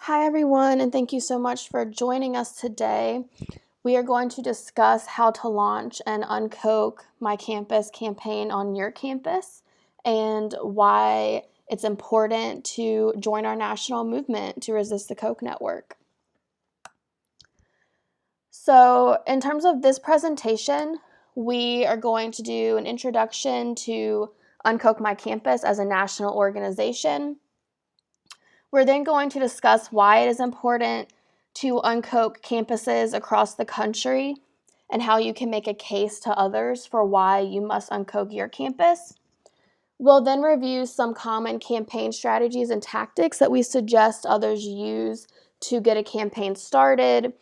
Hi, everyone, and thank you so much for joining us today. We are going to discuss how to launch an UnKoch My Campus campaign on your campus and why it's important to join our national movement to resist the Koch network. So, in terms of this presentation, we are going to do an introduction to UnKoch My Campus as a national organization. We're then going to discuss why it is important to UnKoch campuses across the country and how you can make a case to others for why you must UnKoch your campus. We'll then review some common campaign strategies and tactics that we suggest others use to get a campaign started,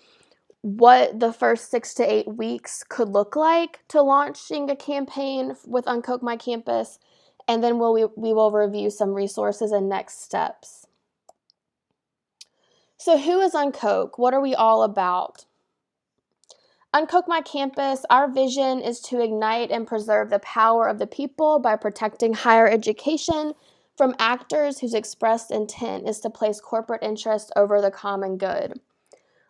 what the first 6 to 8 weeks could look like to launching a campaign with UnKoch My Campus, and then we will review some resources and next steps. So who is UnKoch? What are we all about? UnKoch My Campus, our vision is to ignite and preserve the power of the people by protecting higher education from actors whose expressed intent is to place corporate interest over the common good.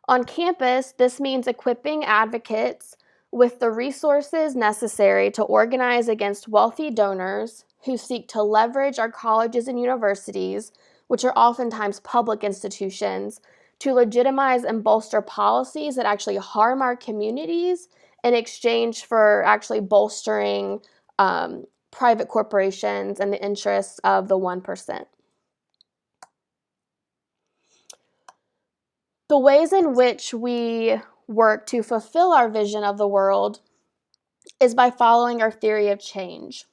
On campus, this means equipping advocates with the resources necessary to organize against wealthy donors who seek to leverage our colleges and universities, which are oftentimes public institutions, to legitimize and bolster policies that actually harm our communities in exchange for actually bolstering private corporations and the interests of the 1%. The ways in which we work to fulfill our vision of the world is by following our theory of change.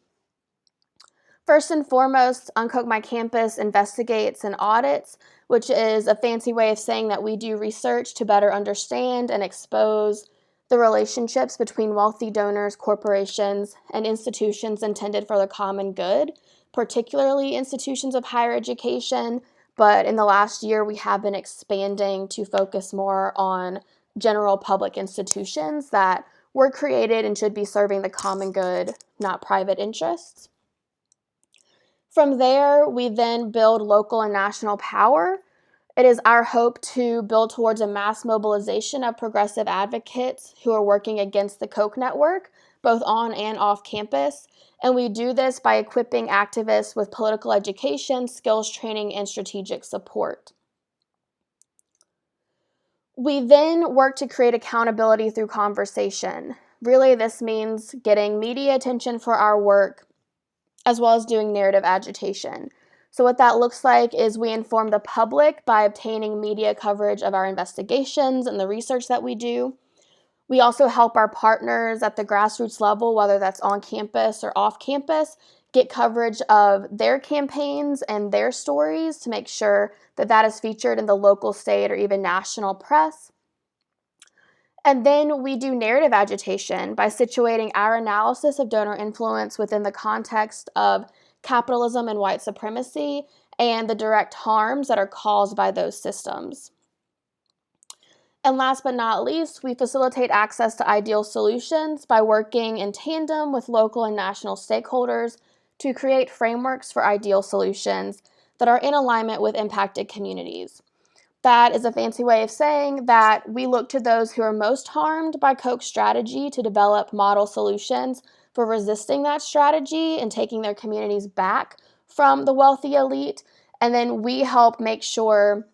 First and foremost, UnKoch My Campus investigates and audits, which is a fancy way of saying that we do research to better understand and expose the relationships between wealthy donors, corporations, and institutions intended for the common good, particularly institutions of higher education. But in the last year, we have been expanding to focus more on general public institutions that were created and should be serving the common good, not private interests. From there, we then build local and national power. It is our hope to build towards a mass mobilization of progressive advocates who are working against the Koch network, both on and off campus. And we do this by equipping activists with political education, skills training, and strategic support. We then work to create accountability through conversation. Really, this means getting media attention for our work, as well as doing narrative agitation. So what that looks like is we inform the public by obtaining media coverage of our investigations and the research that we do. We also help our partners at the grassroots level, whether that's on campus or off campus, get coverage of their campaigns and their stories to make sure that that is featured in the local, state, or even national press. And then we do narrative agitation by situating our analysis of donor influence within the context of capitalism and white supremacy and the direct harms that are caused by those systems. And last but not least, we facilitate access to ideal solutions by working in tandem with local and national stakeholders to create frameworks for ideal solutions that are in alignment with impacted communities. That is a fancy way of saying that we look to those who are most harmed by Koch's strategy to develop model solutions for resisting that strategy and taking their communities back from the wealthy elite. And then we help make sure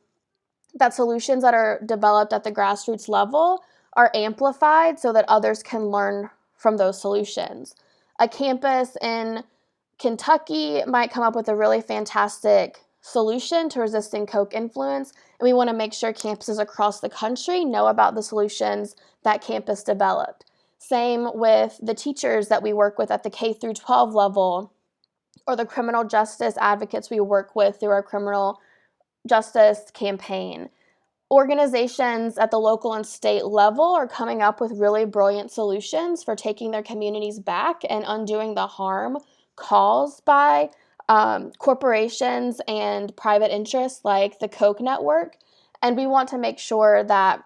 that solutions that are developed at the grassroots level are amplified so that others can learn from those solutions. A campus in Kentucky might come up with a really fantastic solution to resisting Koch influence, and we want to make sure campuses across the country know about the solutions that campus developed. Same with the teachers that we work with at the K through 12 level, or the criminal justice advocates we work with through our criminal justice campaign. Organizations at the local and state level are coming up with really brilliant solutions for taking their communities back and undoing the harm caused by corporations and private interests like the Koch network. And we want to make sure that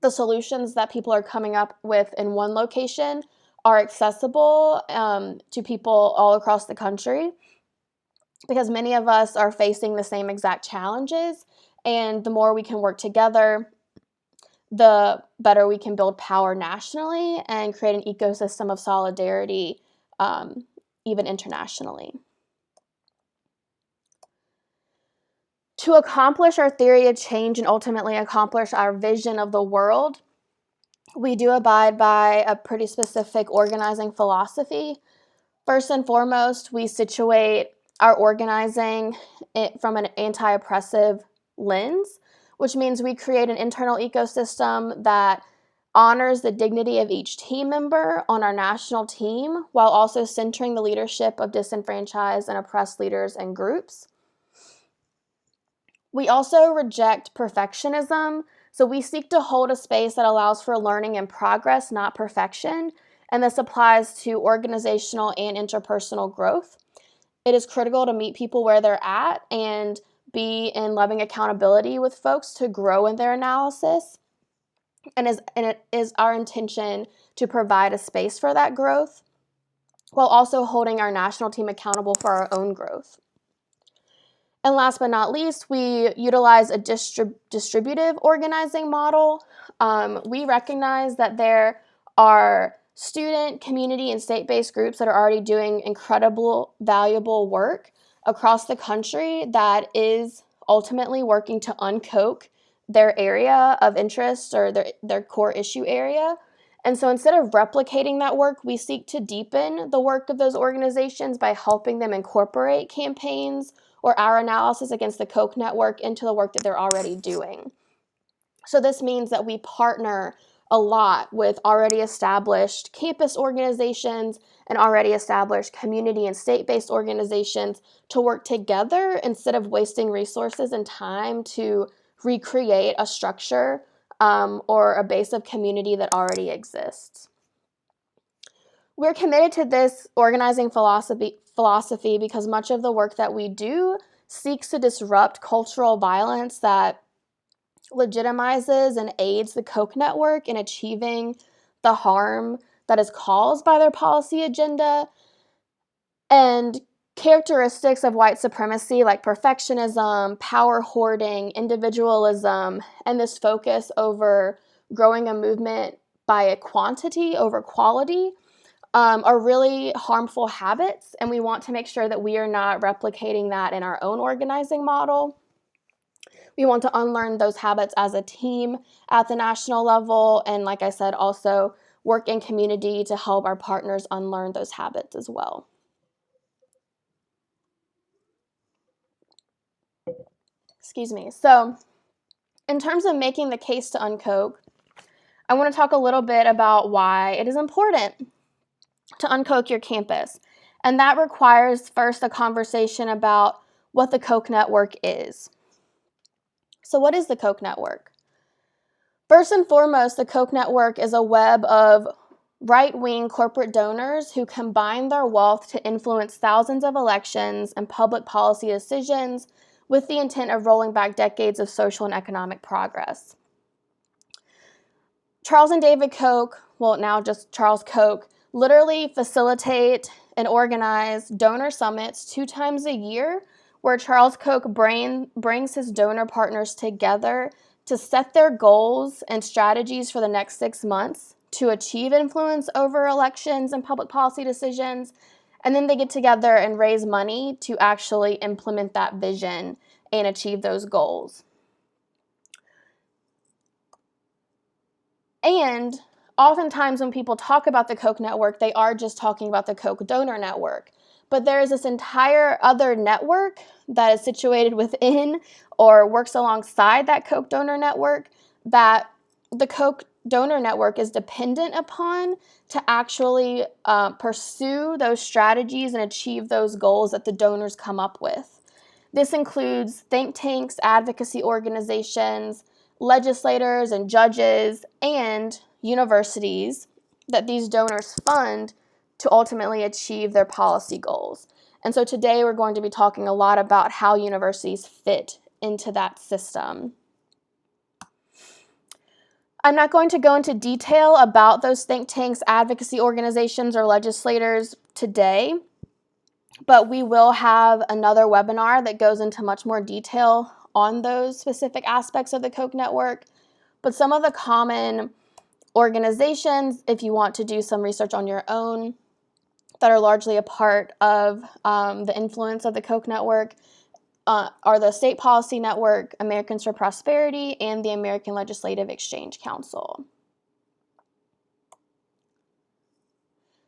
the solutions that people are coming up with in one location are accessible to people all across the country, because many of us are facing the same exact challenges, And the more we can work together, the better we can build power nationally and create an ecosystem of solidarity, even internationally. To accomplish our theory of change and ultimately accomplish our vision of the world, we do abide by a pretty specific organizing philosophy. First and foremost, we situate our organizing from an anti-oppressive lens, which means we create an internal ecosystem that honors the dignity of each team member on our national team while also centering the leadership of disenfranchised and oppressed leaders and groups. We also reject perfectionism, so we seek to hold a space that allows for learning and progress, not perfection, and this applies to organizational and interpersonal growth. It is critical to meet people where they're at and be in loving accountability with folks to grow in their analysis, and it is our intention to provide a space for that growth while also holding our national team accountable for our own growth. And last but not least, we utilize a distributive organizing model. We recognize that there are student, community, and state-based groups that are already doing incredible, valuable work across the country that is ultimately working to unkoch their area of interest or their core issue area. And so instead of replicating that work, we seek to deepen the work of those organizations by helping them incorporate campaigns or our analysis against the Koch network into the work that they're already doing. So this means that we partner a lot with already established campus organizations and already established community and state-based organizations to work together instead of wasting resources and time to recreate a structure or a base of community that already exists. We're committed to this organizing philosophy because much of the work that we do seeks to disrupt cultural violence that legitimizes and aids the Koch network in achieving the harm that is caused by their policy agenda. And characteristics of white supremacy like perfectionism, power hoarding, individualism, and this focus over growing a movement by a quantity over quality are really harmful habits, and we want to make sure that we are not replicating that in our own organizing model. We want to unlearn those habits as a team at the national level, and like I said, also work in community to help our partners unlearn those habits as well. Excuse me. So, in terms of making the case to UnKoch, I want to talk a little bit about why it is important to unkoch your campus. And that requires first a conversation about what the Koch network is. So what is the Koch network? First and foremost, the Koch network is a web of right-wing corporate donors who combine their wealth to influence thousands of elections and public policy decisions with the intent of rolling back decades of social and economic progress. Charles and David Koch, well now just Charles Koch, literally facilitate and organize donor summits 2 times a year where Charles Koch brings his donor partners together to set their goals and strategies for the next 6 months to achieve influence over elections and public policy decisions, and then they get together and raise money to actually implement that vision and achieve those goals. And oftentimes when people talk about the Koch network, they are just talking about the Koch donor network. But there is this entire other network that is situated within or works alongside that Koch donor network that the Koch donor network is dependent upon to actually pursue those strategies and achieve those goals that the donors come up with. This includes think tanks, advocacy organizations, legislators and judges, and universities that these donors fund to ultimately achieve their policy goals. And so today we're going to be talking a lot about how universities fit into that system. I'm not going to go into detail about those think tanks, advocacy organizations, or legislators today, but we will have another webinar that goes into much more detail on those specific aspects of the Koch network, but some of the common organizations, if you want to do some research on your own, that are largely a part of the influence of the Koch network are the State Policy Network, Americans for Prosperity, and the American Legislative Exchange Council.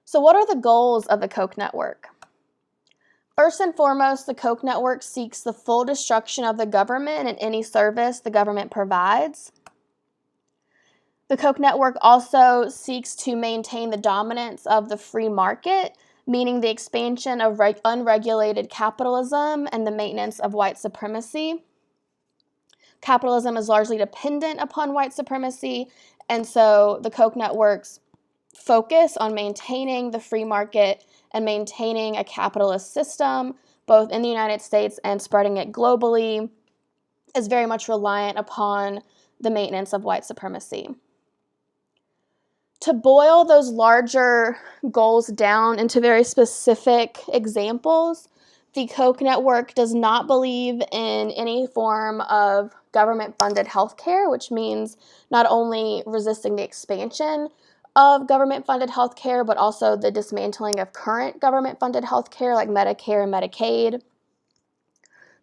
So what are the goals of the Koch network? First and foremost, the Koch network seeks the full destruction of the government and any service the government provides. The Koch network also seeks to maintain the dominance of the free market, meaning the expansion of unregulated capitalism and the maintenance of white supremacy. Capitalism is largely dependent upon white supremacy, and so the Koch network's focus on maintaining the free market and maintaining a capitalist system, both in the United States and spreading it globally, is very much reliant upon the maintenance of white supremacy. To boil those larger goals down into very specific examples, the Koch network does not believe in any form of government-funded healthcare, which means not only resisting the expansion of government-funded healthcare, but also the dismantling of current government-funded healthcare like Medicare and Medicaid.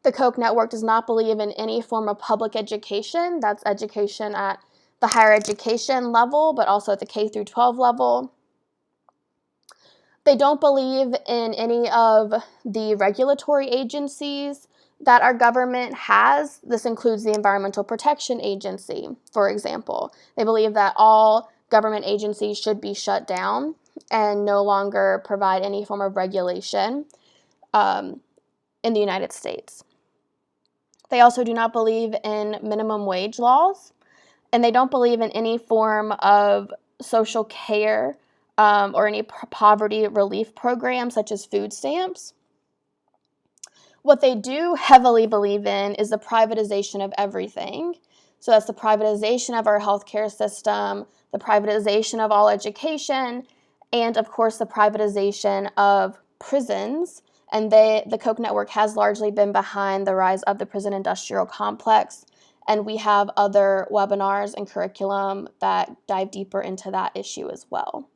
The Koch network does not believe in any form of public education. That's education at the higher education level, but also at the K through 12 level. They don't believe in any of the regulatory agencies that our government has. This includes the Environmental Protection Agency, for example. They believe that all government agencies should be shut down and no longer provide any form of regulation in the United States. They also do not believe in minimum wage laws, and they don't believe in any form of social care or any poverty relief programs such as food stamps. What they do heavily believe in is the privatization of everything. So that's the privatization of our healthcare system, the privatization of all education, and of course the privatization of prisons. And the Koch network has largely been behind the rise of the prison industrial complex. And we have other webinars and curriculum that dive deeper into that issue as well.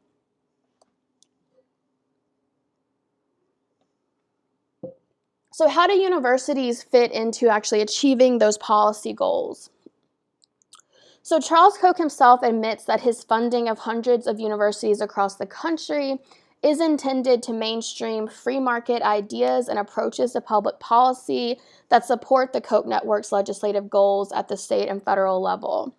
So how do universities fit into actually achieving those policy goals? So Charles Koch himself admits that his funding of hundreds of universities across the country is intended to mainstream free market ideas and approaches to public policy that support the Koch network's legislative goals at the state and federal level.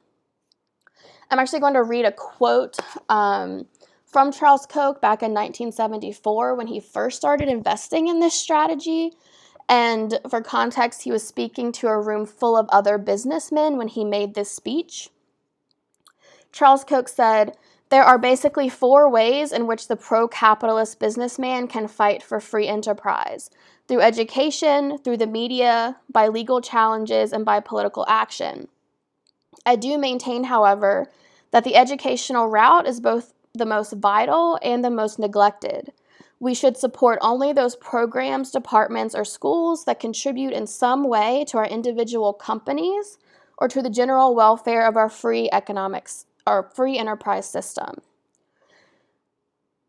I'm actually going to read a quote from Charles Koch back in 1974 when he first started investing in this strategy. And for context, he was speaking to a room full of other businessmen when he made this speech. Charles Koch said, "There are basically 4 ways in which the pro-capitalist businessman can fight for free enterprise: through education, through the media, by legal challenges, and by political action. I do maintain, however, that the educational route is both the most vital and the most neglected. We should support only those programs, departments, or schools that contribute in some way to our individual companies or to the general welfare of our free enterprise system."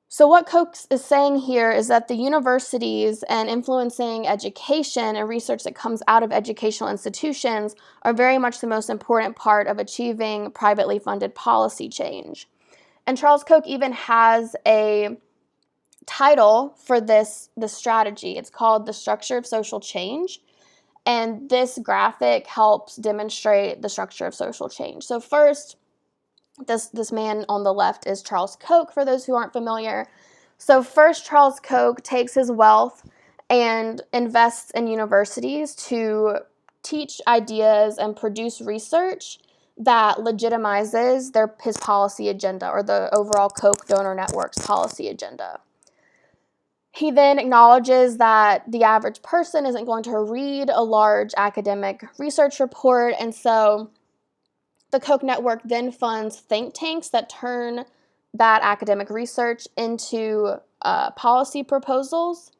So what Koch is saying here is that the universities and influencing education and research that comes out of educational institutions are very much the most important part of achieving privately funded policy change. And Charles Koch even has a title for this strategy. It's called The Structure of Social Change. And this graphic helps demonstrate the structure of social change. So first, this man on the left is Charles Koch, for those who aren't familiar. So first, Charles Koch takes his wealth and invests in universities to teach ideas and produce research that legitimizes his policy agenda, or the overall Koch donor network's policy agenda. He then acknowledges that the average person isn't going to read a large academic research report, and so the Koch network then funds think tanks that turn that academic research into policy proposals.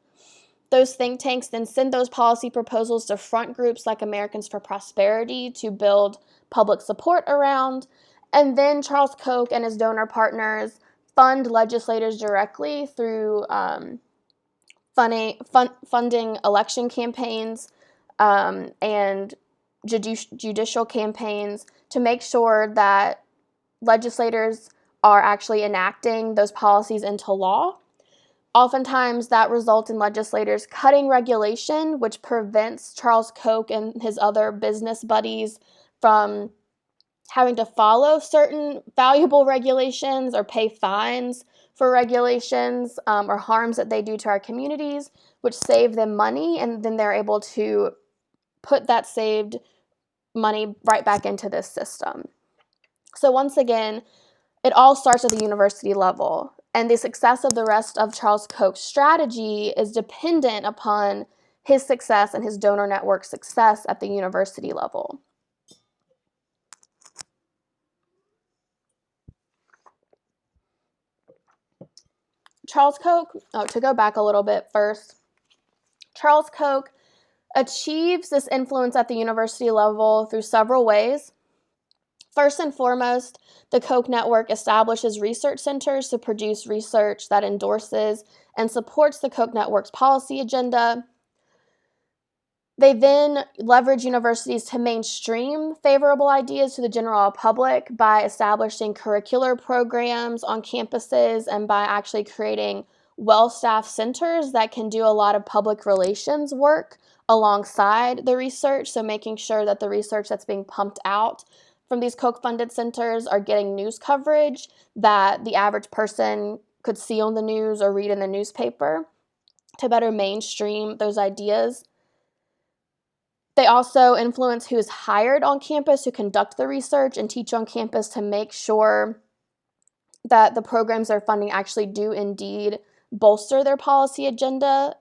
Those think tanks then send those policy proposals to front groups like Americans for Prosperity to build public support around. And then Charles Koch and his donor partners fund legislators directly through funding election campaigns and judicial campaigns to make sure that legislators are actually enacting those policies into law. Oftentimes, that results in legislators cutting regulation, which prevents Charles Koch and his other business buddies from having to follow certain valuable regulations or pay fines for regulations or harms that they do to our communities, which save them money, and then they're able to put that saved money right back into this system. So once again, it all starts at the university level, and the success of the rest of Charles Koch's strategy is dependent upon his success and his donor network's success at the university level. Charles Koch, to go back a little bit first, Charles Koch achieves this influence at the university level through several ways. First and foremost, the Koch network establishes research centers to produce research that endorses and supports the Koch network's policy agenda. They then leverage universities to mainstream favorable ideas to the general public by establishing curricular programs on campuses and by actually creating well-staffed centers that can do a lot of public relations work alongside the research, so making sure that the research that's being pumped out from these Koch-funded centers are getting news coverage that the average person could see on the news or read in the newspaper to better mainstream those ideas. They also influence who is hired on campus to conduct the research and teach on campus to make sure that the programs they're funding actually do indeed bolster their policy agenda.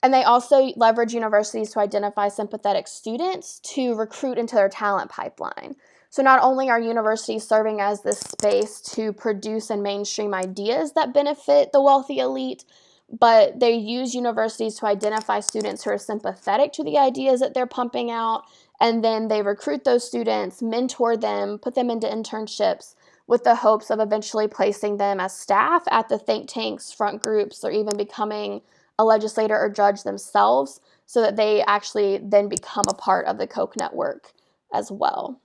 And they also leverage universities to identify sympathetic students to recruit into their talent pipeline. So not only are universities serving as this space to produce and mainstream ideas that benefit the wealthy elite, but they use universities to identify students who are sympathetic to the ideas that they're pumping out, and then they recruit those students, mentor them, put them into internships with the hopes of eventually placing them as staff at the think tanks, front groups, or even becoming a legislator or judge themselves, so that they actually then become a part of the Koch network as well.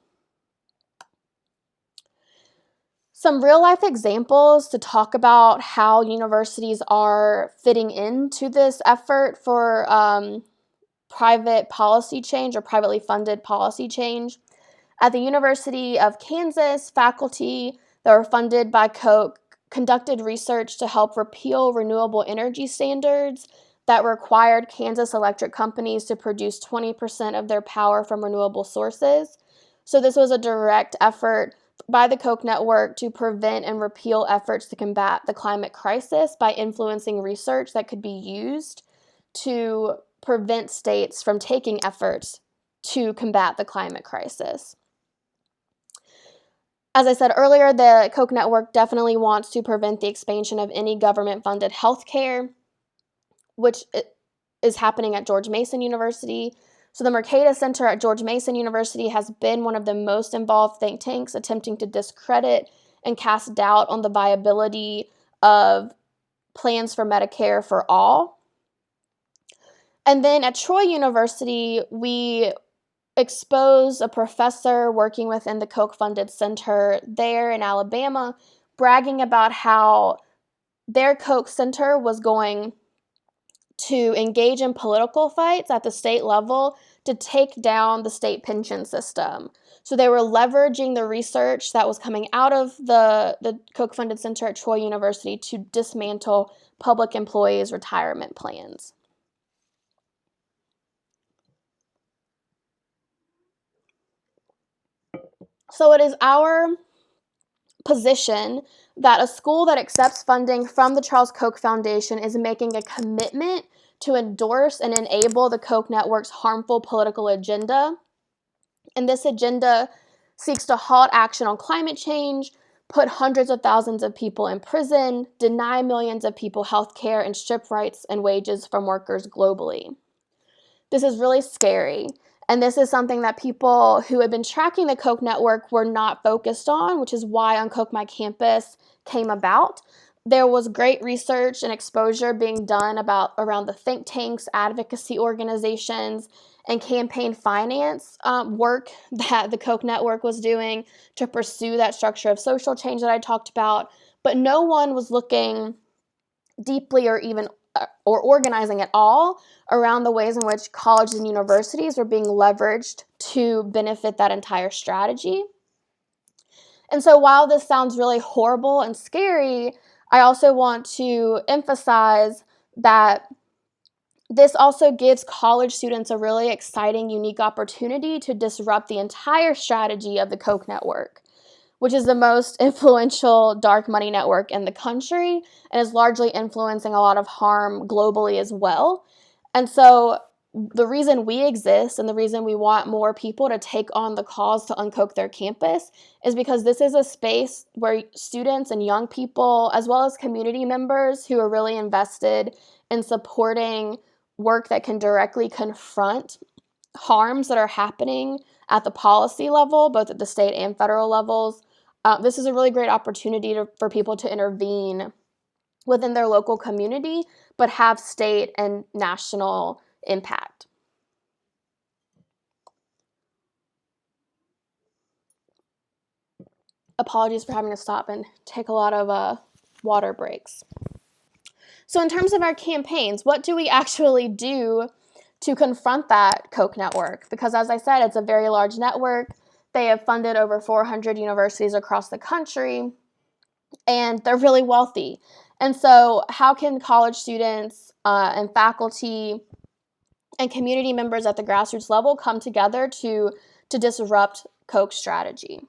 Some real-life examples to talk about how universities are fitting into this effort for private policy change or privately funded policy change. At the University of Kansas, faculty that were funded by Koch conducted research to help repeal renewable energy standards that required Kansas electric companies to produce 20% of their power from renewable sources. So this was a direct effort by the Koch network to prevent and repeal efforts to combat the climate crisis by influencing research that could be used to prevent states from taking efforts to combat the climate crisis. As I said earlier, the Koch network definitely wants to prevent the expansion of any government-funded healthcare, which is happening at George Mason University. So the Mercatus Center at George Mason University has been one of the most involved think tanks attempting to discredit and cast doubt on the viability of plans for Medicare for all. And then at Troy University, we expose a professor working within the Koch-funded center there in Alabama, bragging about how their Koch center was going to engage in political fights at the state level to take down the state pension system. So they were leveraging the research that was coming out of the Koch-funded center at Troy University to dismantle public employees' retirement plans. So it is our position that a school that accepts funding from the Charles Koch Foundation is making a commitment to endorse and enable the Koch network's harmful political agenda. And this agenda seeks to halt action on climate change, put hundreds of thousands of people in prison, deny millions of people health care, and strip rights and wages from workers globally. This is really scary. And this is something that people who had been tracking the Koch network were not focused on, which is why UnKoch My Campus came about. There was great research and exposure being done around the think tanks, advocacy organizations, and campaign finance work that the Koch network was doing to pursue that structure of social change that I talked about. But no one was looking deeply or organizing at all around the ways in which colleges and universities were being leveraged to benefit that entire strategy. And so while this sounds really horrible and scary, I also want to emphasize that this also gives college students a really exciting, unique opportunity to disrupt the entire strategy of the Koch network, which is the most influential dark money network in the country and is largely influencing a lot of harm globally as well. And so the reason we exist and the reason we want more people to take on the cause to unkoch their campus is because this is a space where students and young people, as well as community members who are really invested in supporting work that can directly confront harms that are happening at the policy level, both at the state and federal levels. This is a really great opportunity for people to intervene within their local community, but have state and national impact. Apologies for having to stop and take a lot of water breaks. So in terms of our campaigns, what do we actually do to confront that Koch network? Because as I said, it's a very large network. They have funded over 400 universities across the country, and they're really wealthy. And so how can college students and faculty and community members at the grassroots level come together to disrupt Koch's strategy?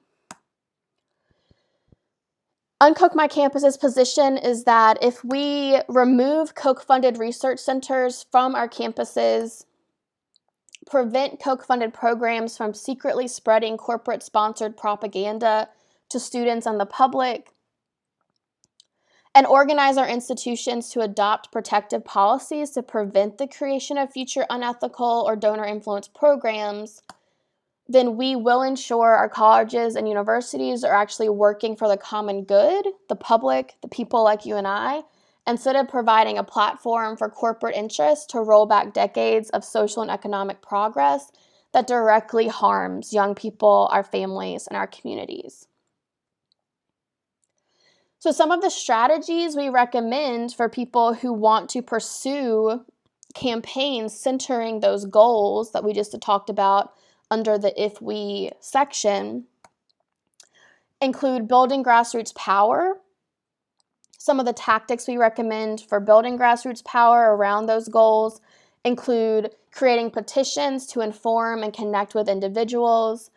UnKoch My Campus's position is that if we remove Koch-funded research centers from our campuses, prevent Koch-funded programs from secretly spreading corporate-sponsored propaganda to students and the public, and organize our institutions to adopt protective policies to prevent the creation of future unethical or donor-influenced programs, then we will ensure our colleges and universities are actually working for the common good, the public, the people like you and I, instead of providing a platform for corporate interests to roll back decades of social and economic progress that directly harms young people, our families, and our communities. So some of the strategies we recommend for people who want to pursue campaigns centering those goals that we just talked about under the If We section include building grassroots power. Some of the tactics we recommend for building grassroots power around those goals include creating petitions to inform and connect with individuals,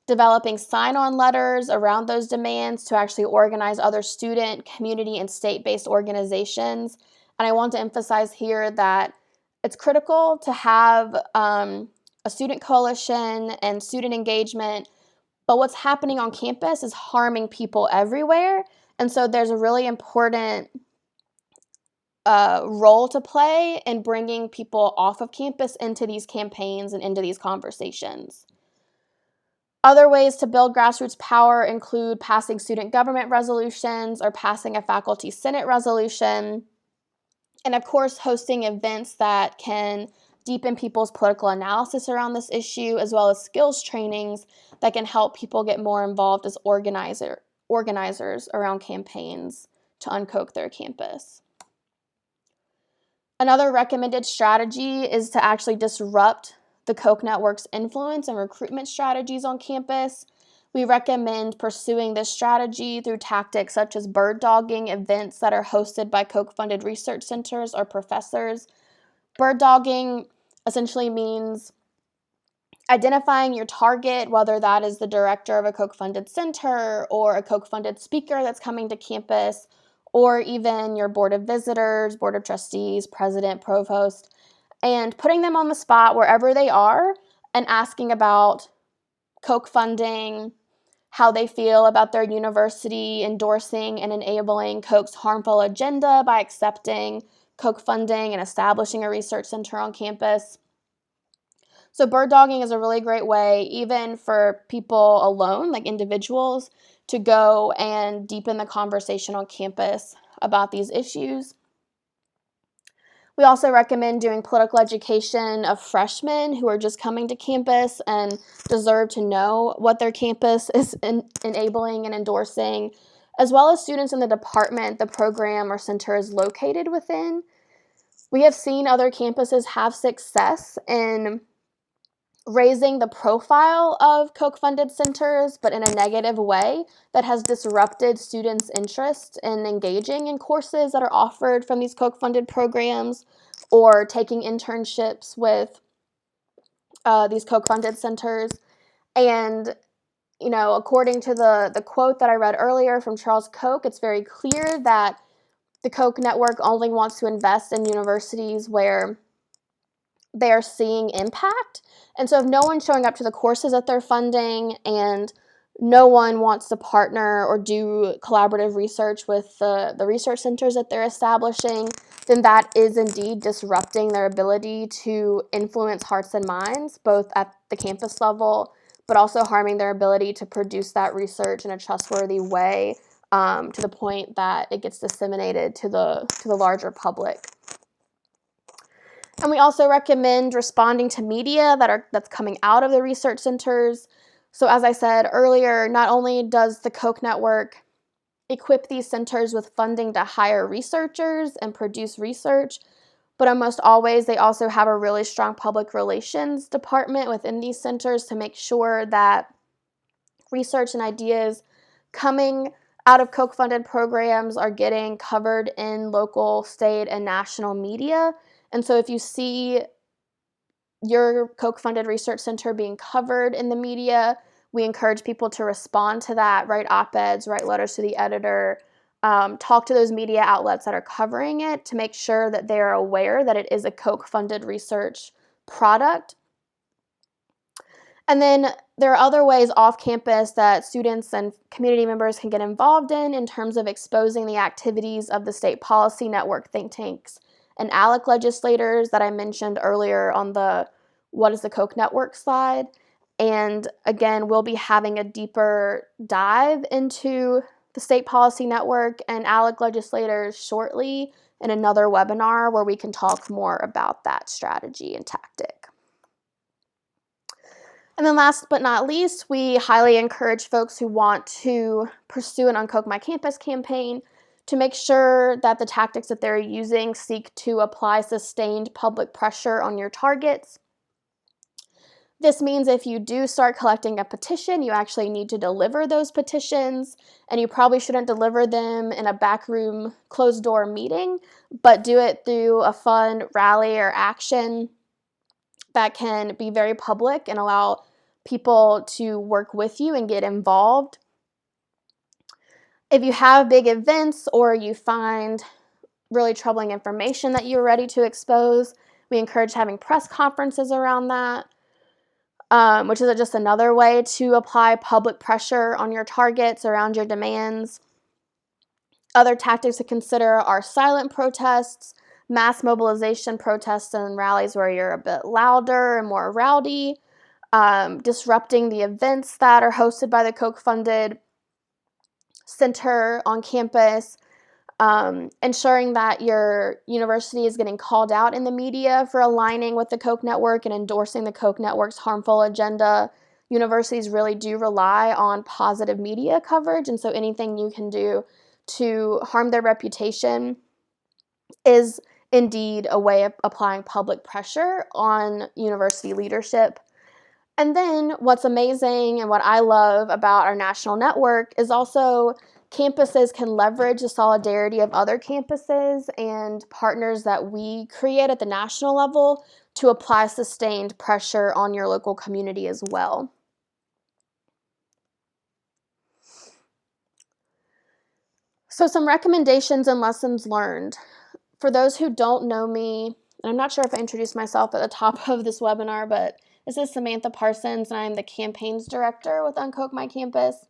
developing sign-on letters around those demands to actually organize other student, community, and state-based organizations. And I want to emphasize here that it's critical to have a student coalition and student engagement, but what's happening on campus is harming people everywhere. And so there's a really important role to play in bringing people off of campus into these campaigns and into these conversations. Other ways to build grassroots power include passing student government resolutions or passing a faculty senate resolution, and of course hosting events that can deepen people's political analysis around this issue, as well as skills trainings that can help people get more involved as organizers around campaigns to unkoch their campus. Another recommended strategy is to actually disrupt the Koch network's influence and recruitment strategies on campus. We recommend pursuing this strategy through tactics such as bird dogging events that are hosted by Koch-funded research centers or professors. Bird dogging essentially means identifying your target, whether that is the director of a Koch-funded center or a Koch-funded speaker that's coming to campus, or even your board of visitors, board of trustees, president, provost, and putting them on the spot wherever they are and asking about Koch funding, how they feel about their university endorsing and enabling Koch's harmful agenda by accepting Koch funding and establishing a research center on campus. So bird dogging is a really great way, even for people alone, like individuals, to go and deepen the conversation on campus about these issues. We also recommend doing political education of freshmen who are just coming to campus and deserve to know what their campus is enabling and endorsing, as well as students in the department the program or center is located within. We have seen other campuses have success in raising the profile of Koch-funded centers, but in a negative way that has disrupted students' interest in engaging in courses that are offered from these Koch-funded programs or taking internships with these Koch-funded centers. And, you know, according to the quote that I read earlier from Charles Koch, it's very clear that the Koch network only wants to invest in universities where they are seeing impact. And so if no one's showing up to the courses that they're funding and no one wants to partner or do collaborative research with the research centers that they're establishing, then that is indeed disrupting their ability to influence hearts and minds, both at the campus level, but also harming their ability to produce that research in a trustworthy way, to the point that it gets disseminated to the larger public. And we also recommend responding to media that's coming out of the research centers. So as I said earlier, not only does the Koch network equip these centers with funding to hire researchers and produce research, but almost always they also have a really strong public relations department within these centers to make sure that research and ideas coming out of Koch-funded programs are getting covered in local, state, and national media. And so if you see your Koch-funded research center being covered in the media, we encourage people to respond to that, write op-eds, write letters to the editor, talk to those media outlets that are covering it to make sure that they are aware that it is a Koch-funded research product. And then there are other ways off campus that students and community members can get involved in terms of exposing the activities of the state policy network think tanks and ALEC legislators that I mentioned earlier on the What is the Koch Network slide. And again, we'll be having a deeper dive into the state policy network and ALEC legislators shortly in another webinar where we can talk more about that strategy and tactic. And then last but not least, we highly encourage folks who want to pursue an UnKoch My Campus campaign to make sure that the tactics that they're using seek to apply sustained public pressure on your targets. This means if you do start collecting a petition, you actually need to deliver those petitions, and you probably shouldn't deliver them in a backroom closed-door meeting, but do it through a fun rally or action that can be very public and allow people to work with you and get involved. If you have big events or you find really troubling information that you're ready to expose, we encourage having press conferences around that, which is just another way to apply public pressure on your targets around your demands. Other tactics to consider are silent protests, mass mobilization protests and rallies where you're a bit louder and more rowdy, disrupting the events that are hosted by the Koch-funded center on campus, ensuring that your university is getting called out in the media for aligning with the Koch network and endorsing the Koch network's harmful agenda. Universities really do rely on positive media coverage, and so anything you can do to harm their reputation is indeed a way of applying public pressure on university leadership. And then what's amazing and what I love about our national network is also campuses can leverage the solidarity of other campuses and partners that we create at the national level to apply sustained pressure on your local community as well. So some recommendations and lessons learned. For those who don't know me, and I'm not sure if I introduced myself at the top of this webinar, but this is Samantha Parsons, and I'm the campaigns director with UnKoch My Campus.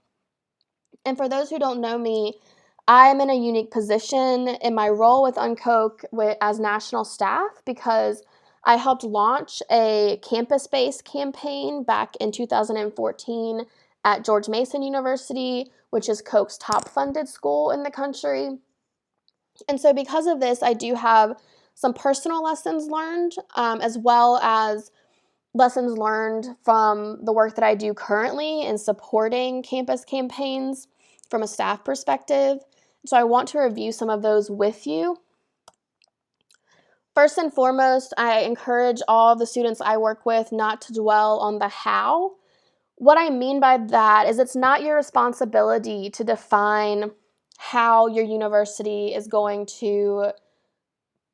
And for those who don't know me, I'm in a unique position in my role with UnKoch as national staff because I helped launch a campus-based campaign back in 2014 at George Mason University, which is Koch's top funded school in the country. And so because of this, I do have some personal lessons learned, as well as lessons learned from the work that I do currently in supporting campus campaigns from a staff perspective. So I want to review some of those with you. First and foremost, I encourage all the students I work with not to dwell on the how. What I mean by that is it's not your responsibility to define how your university is going to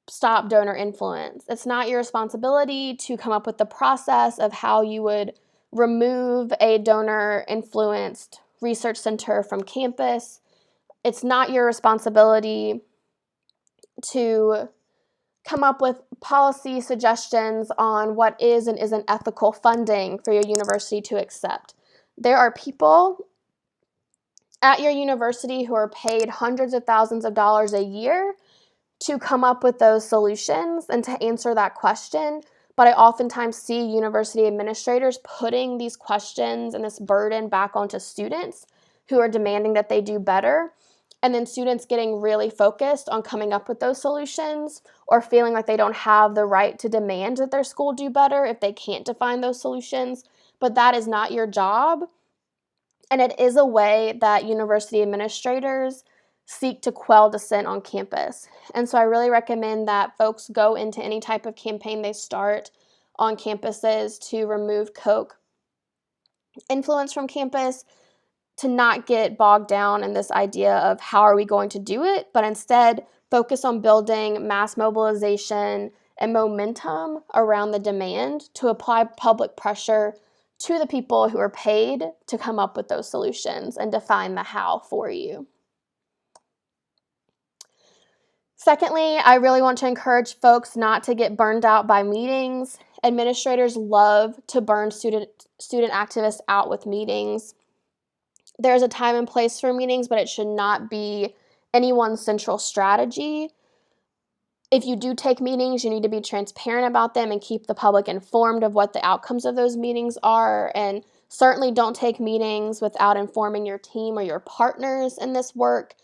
stop donor influence. It's not your responsibility to come up with the process of how you would remove a donor-influenced research center from campus. It's not your responsibility to come up with policy suggestions on what is and isn't ethical funding for your university to accept. There are people at your university who are paid hundreds of thousands of dollars a year to come up with those solutions and to answer that question. But I oftentimes see university administrators putting these questions and this burden back onto students who are demanding that they do better. And then students getting really focused on coming up with those solutions or feeling like they don't have the right to demand that their school do better if they can't define those solutions. But that is not your job. And it is a way that university administrators seek to quell dissent on campus. And so I really recommend that folks go into any type of campaign they start on campuses to remove Koch influence from campus, to not get bogged down in this idea of how are we going to do it, but instead focus on building mass mobilization and momentum around the demand to apply public pressure to the people who are paid to come up with those solutions and define the how for you. Secondly, I really want to encourage folks not to get burned out by meetings. Administrators love to burn student activists out with meetings. There's a time and place for meetings, but it should not be anyone's central strategy. If you do take meetings, you need to be transparent about them and keep the public informed of what the outcomes of those meetings are. And certainly don't take meetings without informing your team or your partners in this work.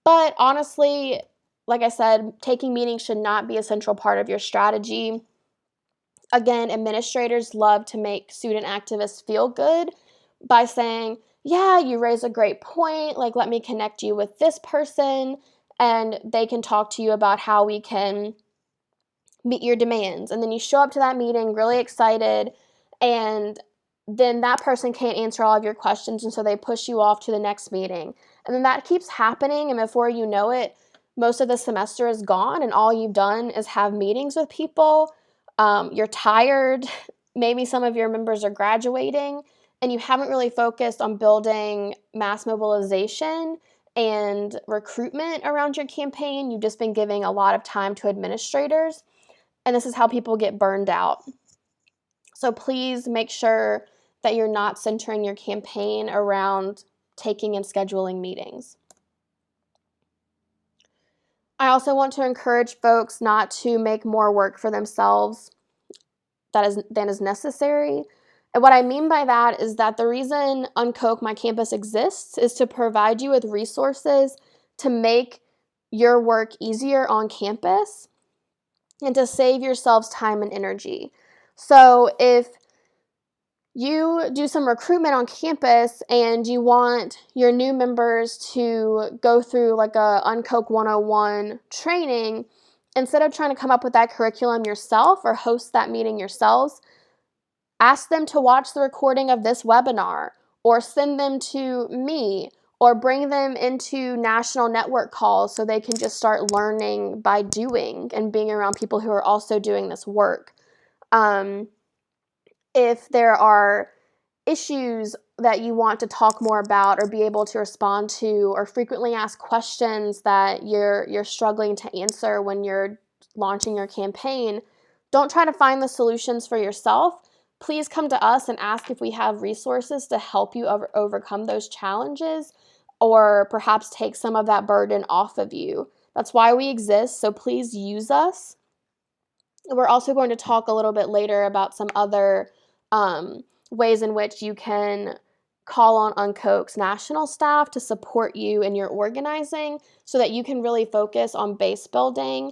But honestly, like I said, taking meetings should not be a central part of your strategy. Again, administrators love to make student activists feel good by saying, yeah, you raise a great point, like let me connect you with this person, and they can talk to you about how we can meet your demands. And then you show up to that meeting really excited, and then that person can't answer all of your questions, and so they push you off to the next meeting. And then that keeps happening, and before you know it, most of the semester is gone, and all you've done is have meetings with people. You're tired. Maybe some of your members are graduating, and you haven't really focused on building mass mobilization and recruitment around your campaign. You've just been giving a lot of time to administrators, and this is how people get burned out. So please make sure that you're not centering your campaign around taking and scheduling meetings. I also want to encourage folks not to make more work for themselves than is necessary. And what I mean by that is that the reason UnKoch My Campus exists is to provide you with resources to make your work easier on campus and to save yourselves time and energy. So if you do some recruitment on campus and you want your new members to go through like a UnKoch 101 training, instead of trying to come up with that curriculum yourself or host that meeting yourselves, ask them to watch the recording of this webinar or send them to me or bring them into national network calls so they can just start learning by doing and being around people who are also doing this work. If there are issues that you want to talk more about or be able to respond to or frequently asked questions that you're struggling to answer when you're launching your campaign, don't try to find the solutions for yourself. Please come to us and ask if we have resources to help you overcome those challenges. or perhaps take some of that burden off of you. That's why we exist, so please use us. We're also going to talk a little bit later about some other ways in which you can call on UnKoch's national staff to support you in your organizing so that you can really focus on base building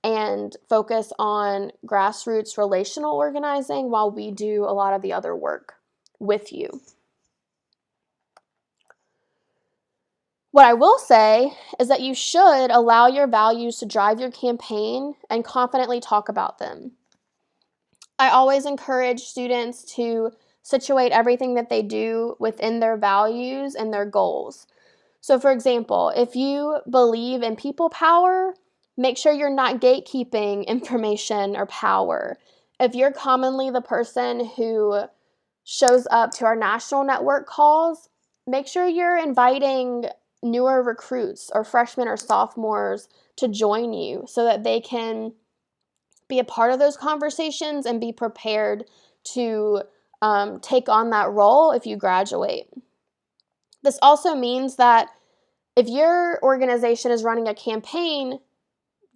and focus on grassroots relational organizing while we do a lot of the other work with you. What I will say is that you should allow your values to drive your campaign and confidently talk about them. I always encourage students to situate everything that they do within their values and their goals. So, for example, if you believe in people power, make sure you're not gatekeeping information or power. If you're commonly the person who shows up to our national network calls, make sure you're inviting newer recruits or freshmen or sophomores to join you so that they can be a part of those conversations and be prepared to take on that role if you graduate. This also means that if your organization is running a campaign,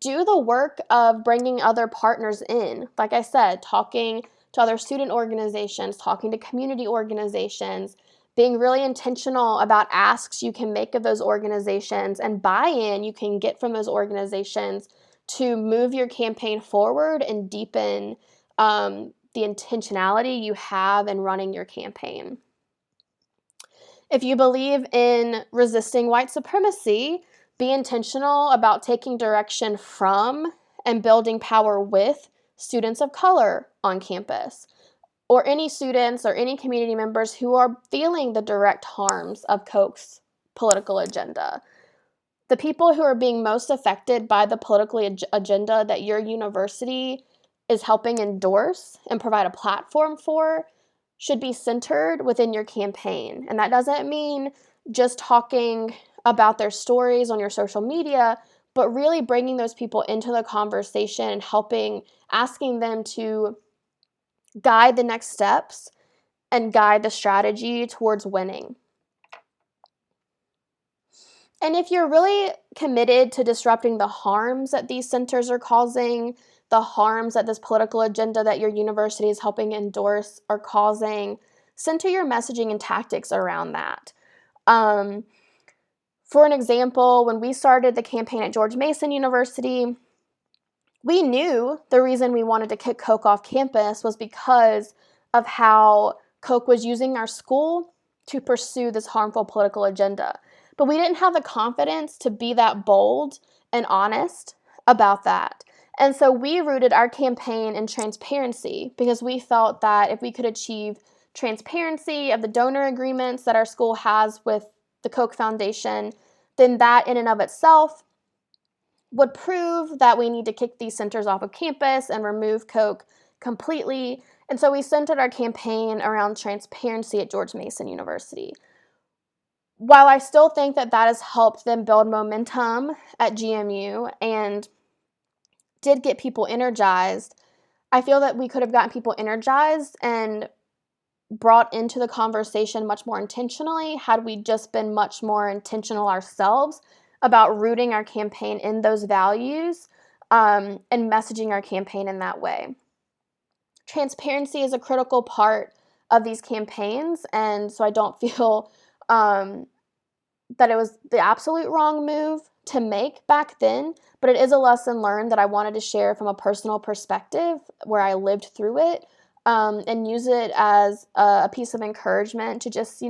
do the work of bringing other partners in. Like I said, talking to other student organizations, talking to community organizations, being really intentional about asks you can make of those organizations and buy-in you can get from those organizations to move your campaign forward and deepen the intentionality you have in running your campaign. If you believe in resisting white supremacy, be intentional about taking direction from and building power with students of color on campus, or any students or any community members who are feeling the direct harms of Koch's political agenda. The people who are being most affected by the political agenda that your university is helping endorse and provide a platform for should be centered within your campaign. And that doesn't mean just talking about their stories on your social media, but really bringing those people into the conversation and asking them to guide the next steps and guide the strategy towards winning. And if you're really committed to disrupting the harms that these centers are causing, the harms that this political agenda that your university is helping endorse are causing, center your messaging and tactics around that. For an example, when we started the campaign at George Mason University, we knew the reason we wanted to kick Koch off campus was because of how Koch was using our school to pursue this harmful political agenda. But we didn't have the confidence to be that bold and honest about that. And so we rooted our campaign in transparency because we felt that if we could achieve transparency of the donor agreements that our school has with the Koch Foundation, then that in and of itself would prove that we need to kick these centers off of campus and remove Koch completely. And so we centered our campaign around transparency at George Mason University. While I still think that has helped them build momentum at GMU and did get people energized, I feel that we could have gotten people energized and brought into the conversation much more intentionally had we just been much more intentional ourselves about rooting our campaign in those values and messaging our campaign in that way. Transparency is a critical part of these campaigns, and so I don't feel that it was the absolute wrong move to make back then, but it is a lesson learned that I wanted to share from a personal perspective where I lived through it, and use it as a piece of encouragement to just,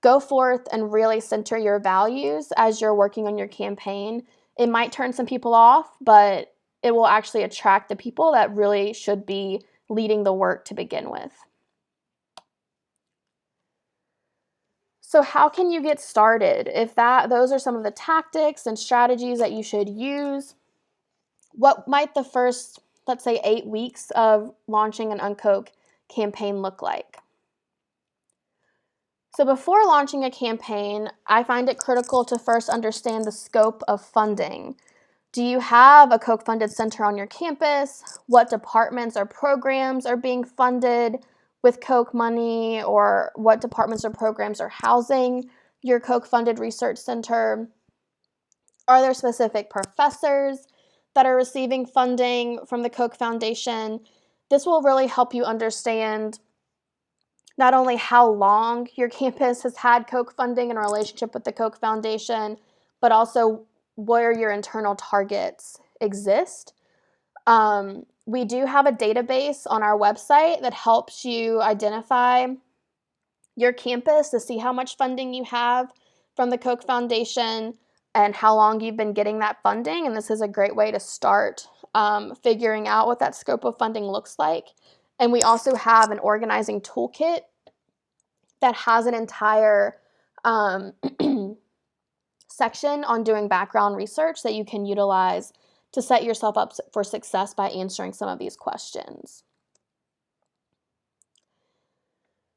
go forth and really center your values as you're working on your campaign. It might turn some people off, but it will actually attract the people that really should be leading the work to begin with. So how can you get started? If those are some of the tactics and strategies that you should use, what might the first, let's say, 8 weeks of launching an UnKoch campaign look like? So before launching a campaign, I find it critical to first understand the scope of funding. Do you have a Koch-funded center on your campus? What departments or programs are being funded with Koch money, or what departments or programs are housing your Koch-funded research center? Are there specific professors that are receiving funding from the Koch Foundation? This will really help you understand not only how long your campus has had Koch funding in relationship with the Koch Foundation, but also where your internal targets exist. We do have a database on our website that helps you identify your campus to see how much funding you have from the Koch Foundation and how long you've been getting that funding. And this is a great way to start figuring out what that scope of funding looks like. And we also have an organizing toolkit that has an entire section on doing background research that you can utilize to set yourself up for success by answering some of these questions.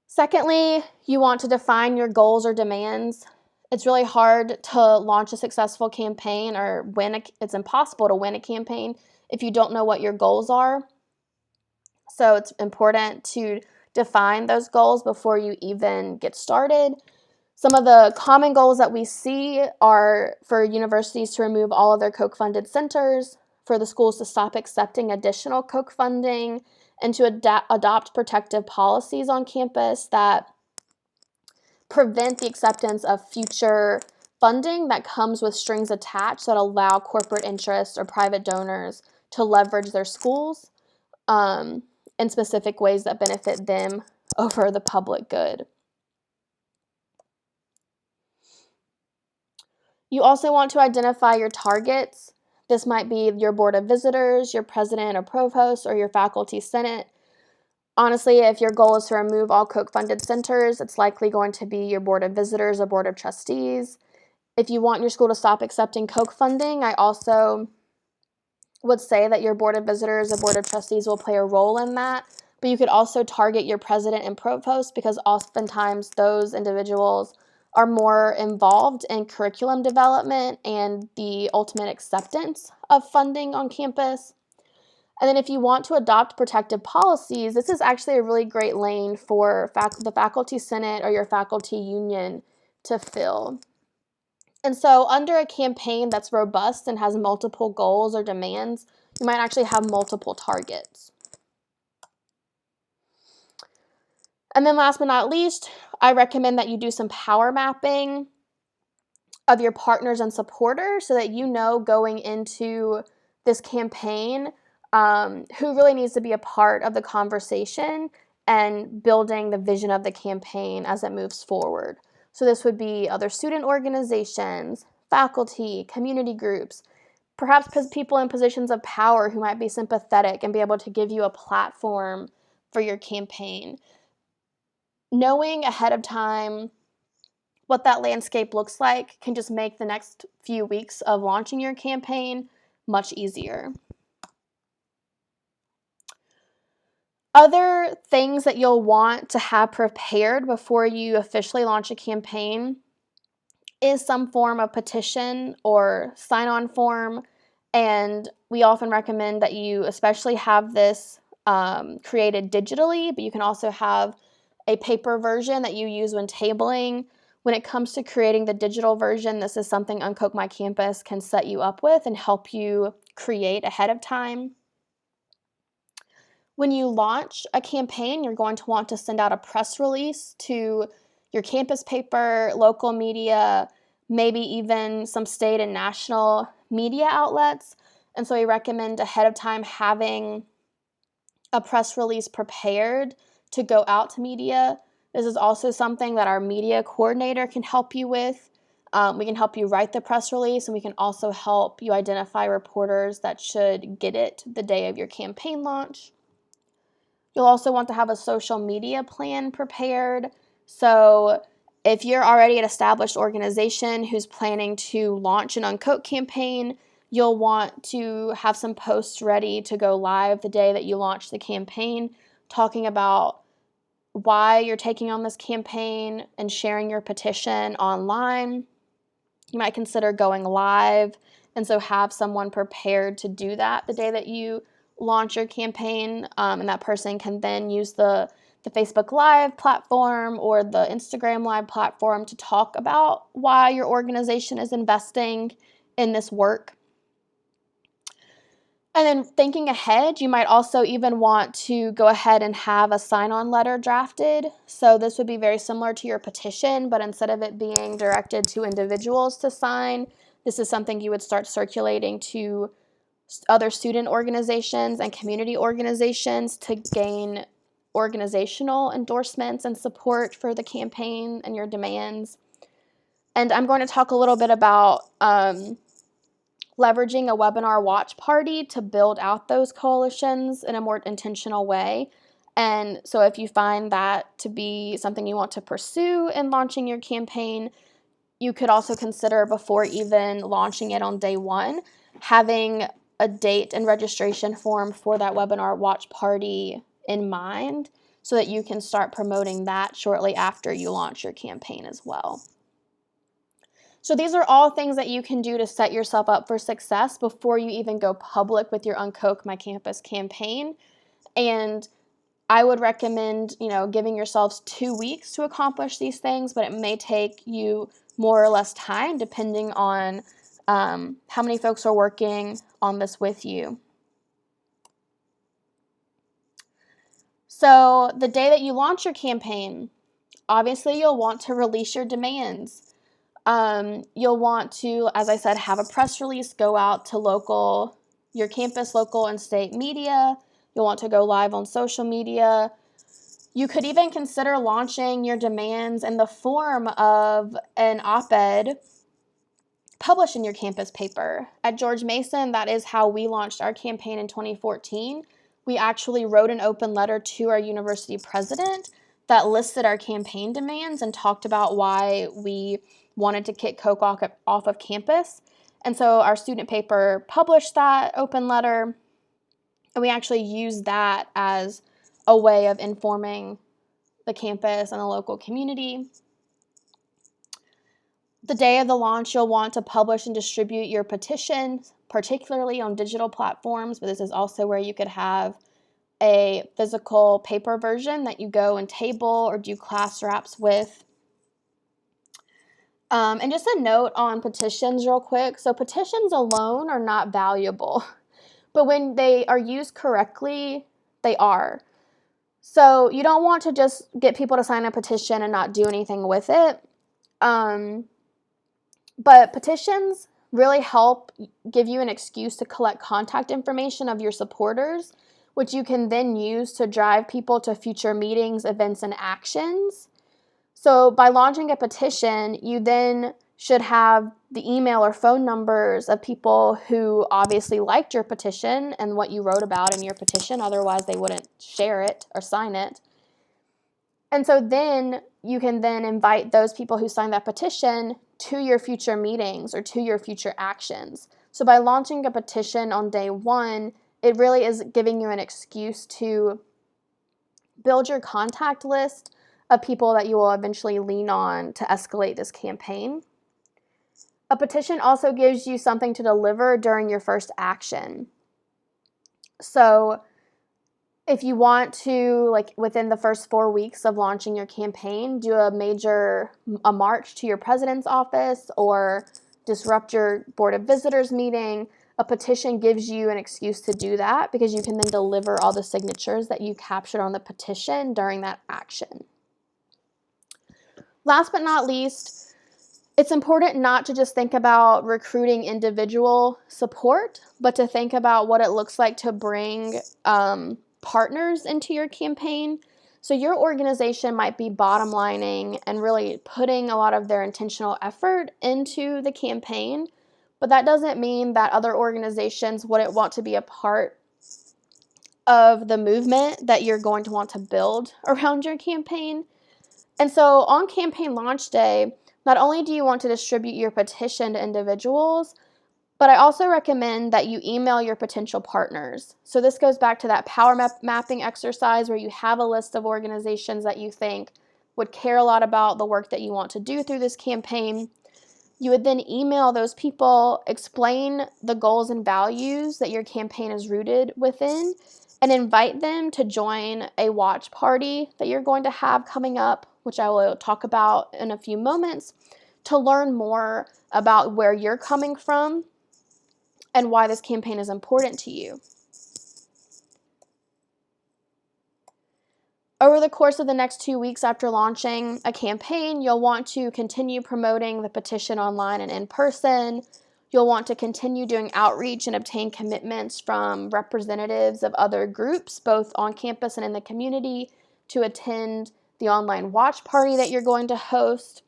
Secondly, you want to define your goals or demands. It's really hard to launch a successful campaign, or it's impossible to win a campaign if you don't know what your goals are. So it's important to define those goals before you even get started. Some of the common goals that we see are for universities to remove all of their Koch-funded centers, for the schools to stop accepting additional Koch funding, and to adopt protective policies on campus that prevent the acceptance of future funding that comes with strings attached that allow corporate interests or private donors to leverage their schools in specific ways that benefit them over the public good. You also want to identify your targets. This might be your board of visitors, your president or provost, or your faculty senate. Honestly, if your goal is to remove all Koch-funded centers, it's likely going to be your board of visitors or board of trustees. If you want your school to stop accepting Koch funding, I also would say that your board of visitors or board of trustees will play a role in that. But you could also target your president and provost, because oftentimes those individuals are more involved in curriculum development and the ultimate acceptance of funding on campus. And then if you want to adopt protective policies, this is actually a really great lane for the faculty senate or your faculty union to fill. And so under a campaign that's robust and has multiple goals or demands, you might actually have multiple targets. And then last but not least, I recommend that you do some power mapping of your partners and supporters so that you know going into this campaign who really needs to be a part of the conversation and building the vision of the campaign as it moves forward. So this would be other student organizations, faculty, community groups, perhaps people in positions of power who might be sympathetic and be able to give you a platform for your campaign. Knowing ahead of time what that landscape looks like can just make the next few weeks of launching your campaign much easier. Other things that you'll want to have prepared before you officially launch a campaign is some form of petition or sign-on form, and we often recommend that you especially have this created digitally, but you can also have a paper version that you use when tabling. When it comes to creating the digital version, this is something UnKoch My Campus can set you up with and help you create ahead of time. When you launch a campaign, you're going to want to send out a press release to your campus paper, local media, maybe even some state and national media outlets. And so we recommend ahead of time having a press release prepared to go out to media. This is also something that our media coordinator can help you with. We can help you write the press release, and we can also help you identify reporters that should get it the day of your campaign launch. You'll also want to have a social media plan prepared. So if you're already an established organization who's planning to launch an UnKoch campaign, you'll want to have some posts ready to go live the day that you launch the campaign, talking about why you're taking on this campaign and sharing your petition online. You might consider going live, and so have someone prepared to do that the day that you launch your campaign, and that person can then use the the Facebook Live platform or the Instagram Live platform to talk about why your organization is investing in this work. And then thinking ahead, you might also even want to go ahead and have a sign-on letter drafted. So this would be very similar to your petition, but instead of it being directed to individuals to sign, this is something you would start circulating to other student organizations and community organizations to gain organizational endorsements and support for the campaign and your demands. And I'm going to talk a little bit about leveraging a webinar watch party to build out those coalitions in a more intentional way. And so if you find that to be something you want to pursue in launching your campaign, you could also consider, before even launching it on day one, having a date and registration form for that webinar watch party in mind so that you can start promoting that shortly after you launch your campaign as well. So these are all things that you can do to set yourself up for success before you even go public with your UnKoch My Campus campaign. And I would recommend, giving yourselves 2 weeks to accomplish these things, but it may take you more or less time depending on how many folks are working on this with you. So the day that you launch your campaign, obviously you'll want to release your demands. You'll want to, as I said, have a press release go out to your campus, local, and state media. You'll want to go live on social media. You could even consider launching your demands in the form of an op-ed published in your campus paper. At George Mason, that is how we launched our campaign in 2014. We actually wrote an open letter to our university president that listed our campaign demands and talked about why we wanted to kick Koch off of campus. And so our student paper published that open letter, and we actually used that as a way of informing the campus and the local community. The day of the launch, you'll want to publish and distribute your petition, particularly on digital platforms, but this is also where you could have a physical paper version that you go and table or do class wraps with. And just a note on petitions real quick. So petitions alone are not valuable, but when they are used correctly, they are. So you don't want to just get people to sign a petition and not do anything with it. But petitions really help give you an excuse to collect contact information of your supporters, which you can then use to drive people to future meetings, events, and actions. So by launching a petition, you then should have the email or phone numbers of people who obviously liked your petition and what you wrote about in your petition. Otherwise, they wouldn't share it or sign it. And so then you can then invite those people who signed that petition to your future meetings or to your future actions. So by launching a petition on day one, it really is giving you an excuse to build your contact list of people that you will eventually lean on to escalate this campaign. A petition also gives you something to deliver during your first action. So if you want to, within the first 4 weeks of launching your campaign, do a march to your president's office or disrupt your Board of Visitors meeting, a petition gives you an excuse to do that because you can then deliver all the signatures that you captured on the petition during that action. Last but not least, it's important not to just think about recruiting individual support, but to think about what it looks like to bring partners into your campaign. So your organization might be bottom lining and really putting a lot of their intentional effort into the campaign, but that doesn't mean that other organizations wouldn't want to be a part of the movement that you're going to want to build around your campaign. And so on campaign launch day, not only do you want to distribute your petition to individuals, but I also recommend that you email your potential partners. So this goes back to that power mapping exercise where you have a list of organizations that you think would care a lot about the work that you want to do through this campaign. You would then email those people, explain the goals and values that your campaign is rooted within, and invite them to join a watch party that you're going to have coming up, which I will talk about in a few moments, to learn more about where you're coming from and why this campaign is important to you. Over the course of the next 2 weeks after launching a campaign, you'll want to continue promoting the petition online and in person. You'll want to continue doing outreach and obtain commitments from representatives of other groups, both on campus and in the community, to attend the online watch party that you're going to host.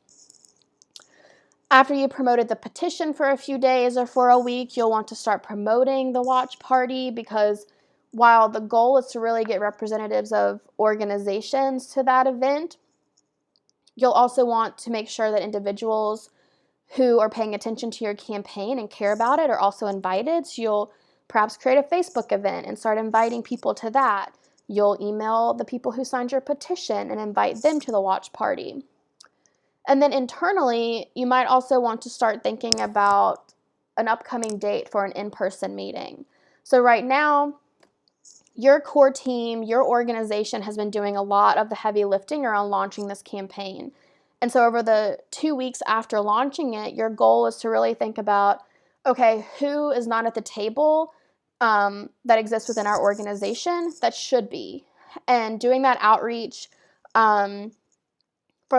After you promoted the petition for a few days or for a week, you'll want to start promoting the watch party, because while the goal is to really get representatives of organizations to that event, you'll also want to make sure that individuals who are paying attention to your campaign and care about it are also invited. So you'll perhaps create a Facebook event and start inviting people to that. You'll email the people who signed your petition and invite them to the watch party. And then internally, you might also want to start thinking about an upcoming date for an in-person meeting. So right now, your core team, your organization has been doing a lot of the heavy lifting around launching this campaign. And so over the 2 weeks after launching it, your goal is to really think about, okay, who is not at the table that exists within our organization that should be? And doing that outreach for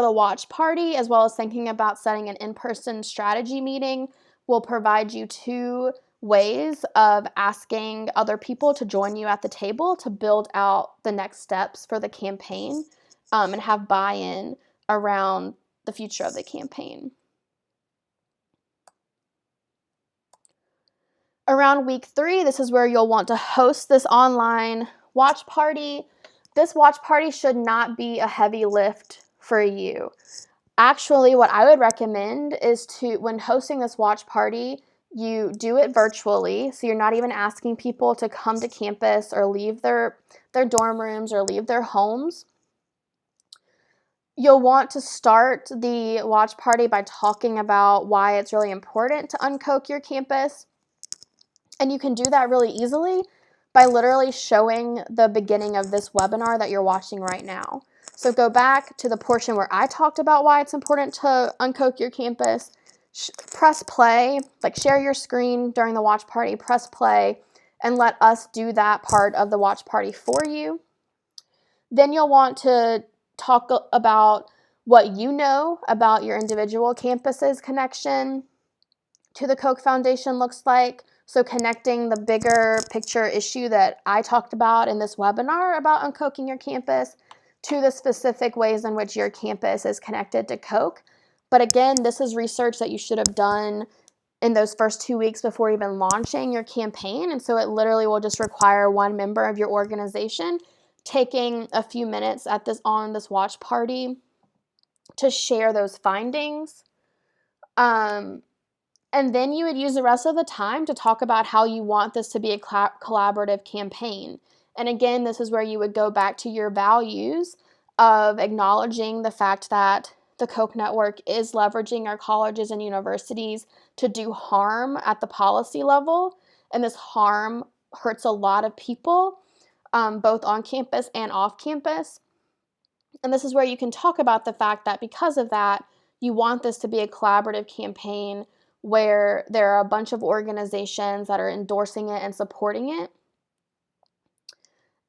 the watch party, as well as thinking about setting an in-person strategy meeting, will provide you 2 ways of asking other people to join you at the table to build out the next steps for the campaign and have buy-in around the future of the campaign. Around week 3, this is where you'll want to host this online watch party. This watch party should not be a heavy lift for you. Actually, what I would recommend is to, when hosting this watch party, you do it virtually, so you're not even asking people to come to campus or leave their dorm rooms or leave their homes. You'll want to start the watch party by talking about why it's really important to UnKoch your campus. And you can do that really easily by literally showing the beginning of this webinar that you're watching right now. So go back to the portion where I talked about why it's important to UnKoch your campus. Press play, like share your screen during the watch party, press play, and let us do that part of the watch party for you. Then you'll want to talk about what you know about your individual campus's connection to the Koch Foundation looks like. So connecting the bigger picture issue that I talked about in this webinar about UnKoching your campus to the specific ways in which your campus is connected to Koch. But again, this is research that you should have done in those first 2 weeks before even launching your campaign. And so it literally will just require one member of your organization taking a few minutes on this watch party to share those findings. And then you would use the rest of the time to talk about how you want this to be a collaborative campaign. And again, this is where you would go back to your values of acknowledging the fact that the Koch network is leveraging our colleges and universities to do harm at the policy level. And this harm hurts a lot of people, both on campus and off campus. And this is where you can talk about the fact that because of that, you want this to be a collaborative campaign where there are a bunch of organizations that are endorsing it and supporting it,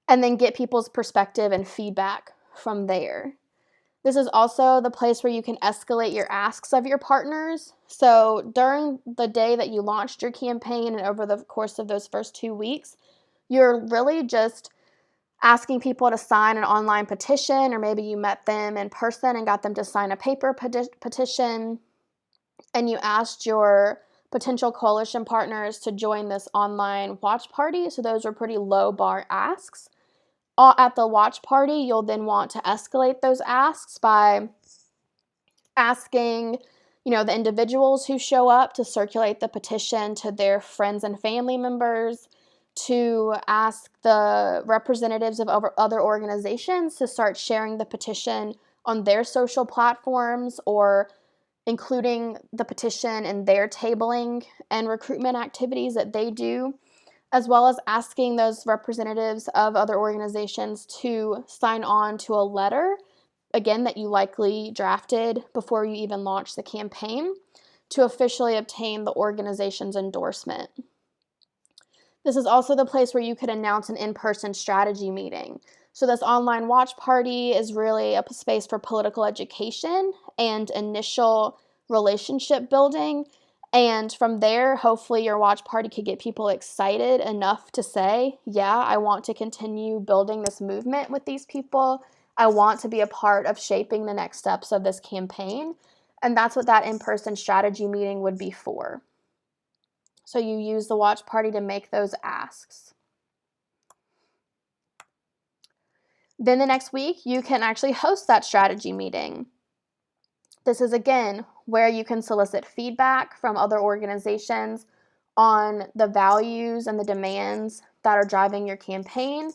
and then get people's perspective and feedback from there. This is also the place where you can escalate your asks of your partners. So during the day that you launched your campaign and over the course of those first 2 weeks, you're really just asking people to sign an online petition, or maybe you met them in person and got them to sign a paper petition, and you asked your potential coalition partners to join this online watch party. So those are pretty low bar asks. At the watch party, you'll then want to escalate those asks by asking, the individuals who show up to circulate the petition to their friends and family members, to ask the representatives of other organizations to start sharing the petition on their social platforms or including the petition in their tabling and recruitment activities that they do. as well as asking those representatives of other organizations to sign on to a letter, again, that you likely drafted before you even launched the campaign, to officially obtain the organization's endorsement. This is also the place where you could announce an in-person strategy meeting. So this online watch party is really a space for political education and initial relationship building. And from there, hopefully your watch party could get people excited enough to say, yeah, I want to continue building this movement with these people. I want to be a part of shaping the next steps of this campaign. And that's what that in-person strategy meeting would be for. So you use the watch party to make those asks. Then the next week, you can actually host that strategy meeting. This is, again, where you can solicit feedback from other organizations on the values and the demands that are driving your campaign.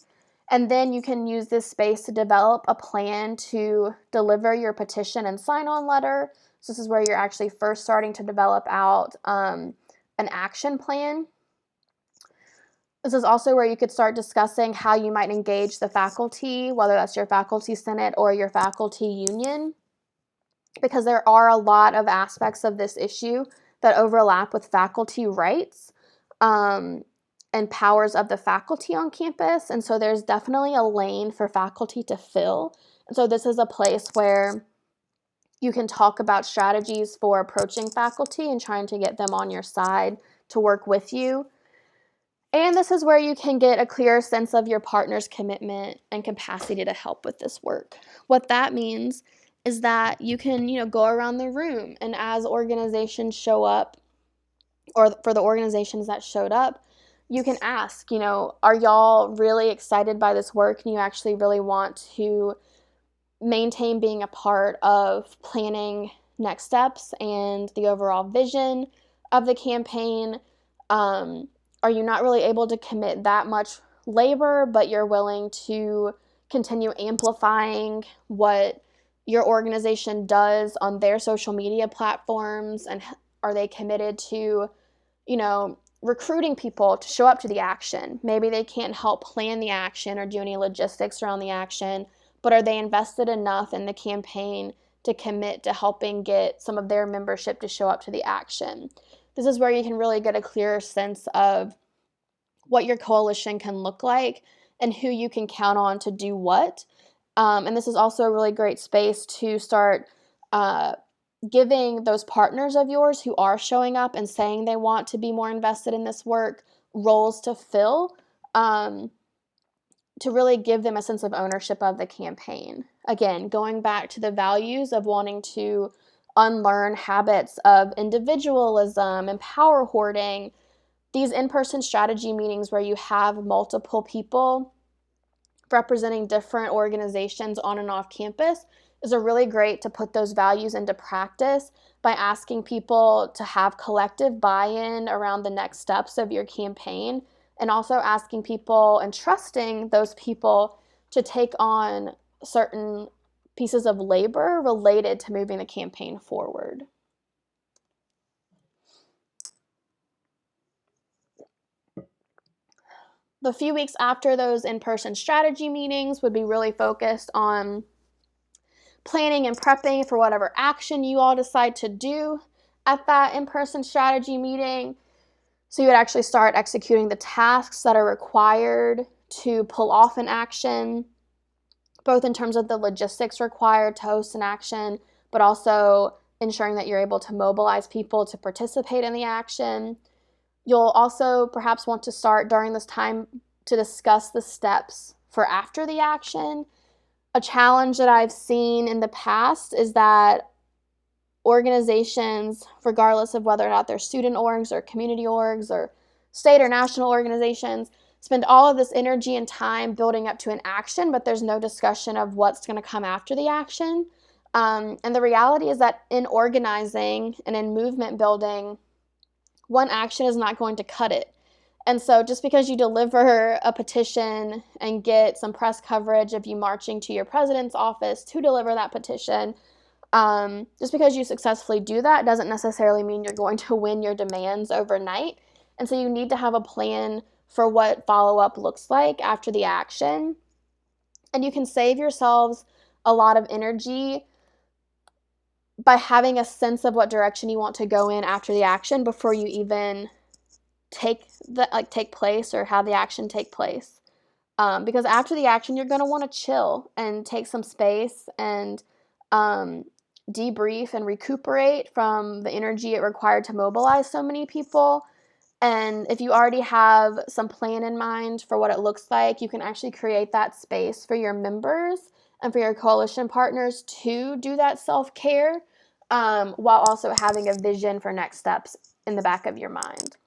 And then you can use this space to develop a plan to deliver your petition and sign-on letter. So this is where you're actually first starting to develop out an action plan. This is also where you could start discussing how you might engage the faculty, whether that's your faculty senate or your faculty union, because there are a lot of aspects of this issue that overlap with faculty rights and powers of the faculty on campus. And so there's definitely a lane for faculty to fill. And so this is a place where you can talk about strategies for approaching faculty and trying to get them on your side to work with you. And this is where you can get a clearer sense of your partner's commitment and capacity to help with this work. What that means is that you can, go around the room, and as organizations show up, or for the organizations that showed up, you can ask, are y'all really excited by this work and you actually really want to maintain being a part of planning next steps and the overall vision of the campaign? Are you not really able to commit that much labor, but you're willing to continue amplifying what your organization does on their social media platforms? And are they committed to, recruiting people to show up to the action? Maybe they can't help plan the action or do any logistics around the action, but are they invested enough in the campaign to commit to helping get some of their membership to show up to the action? This is where you can really get a clearer sense of what your coalition can look like and who you can count on to do what. And this is also a really great space to start giving those partners of yours who are showing up and saying they want to be more invested in this work roles to fill, to really give them a sense of ownership of the campaign. Again, going back to the values of wanting to unlearn habits of individualism and power hoarding, these in-person strategy meetings where you have multiple people representing different organizations on and off campus is a really great to put those values into practice by asking people to have collective buy-in around the next steps of your campaign, and also asking people and trusting those people to take on certain pieces of labor related to moving the campaign forward. The few weeks after those in-person strategy meetings would be really focused on planning and prepping for whatever action you all decide to do at that in-person strategy meeting. So you would actually start executing the tasks that are required to pull off an action, both in terms of the logistics required to host an action, but also ensuring that you're able to mobilize people to participate in the action. You'll also perhaps want to start during this time to discuss the steps for after the action. A challenge that I've seen in the past is that organizations, regardless of whether or not they're student orgs or community orgs or state or national organizations, spend all of this energy and time building up to an action, but there's no discussion of what's going to come after the action. And the reality is that in organizing and in movement building, one action is not going to cut it. And so just because you deliver a petition and get some press coverage of you marching to your president's office to deliver that petition, just because you successfully do that doesn't necessarily mean you're going to win your demands overnight. And so you need to have a plan for what follow-up looks like after the action. And you can save yourselves a lot of energy by having a sense of what direction you want to go in after the action before you even take place or have the action take place. Because after the action, you're going to want to chill and take some space and debrief and recuperate from the energy it required to mobilize so many people. And if you already have some plan in mind for what it looks like, you can actually create that space for your members and for your coalition partners to do that self-care, while also having a vision for next steps in the back of your mind.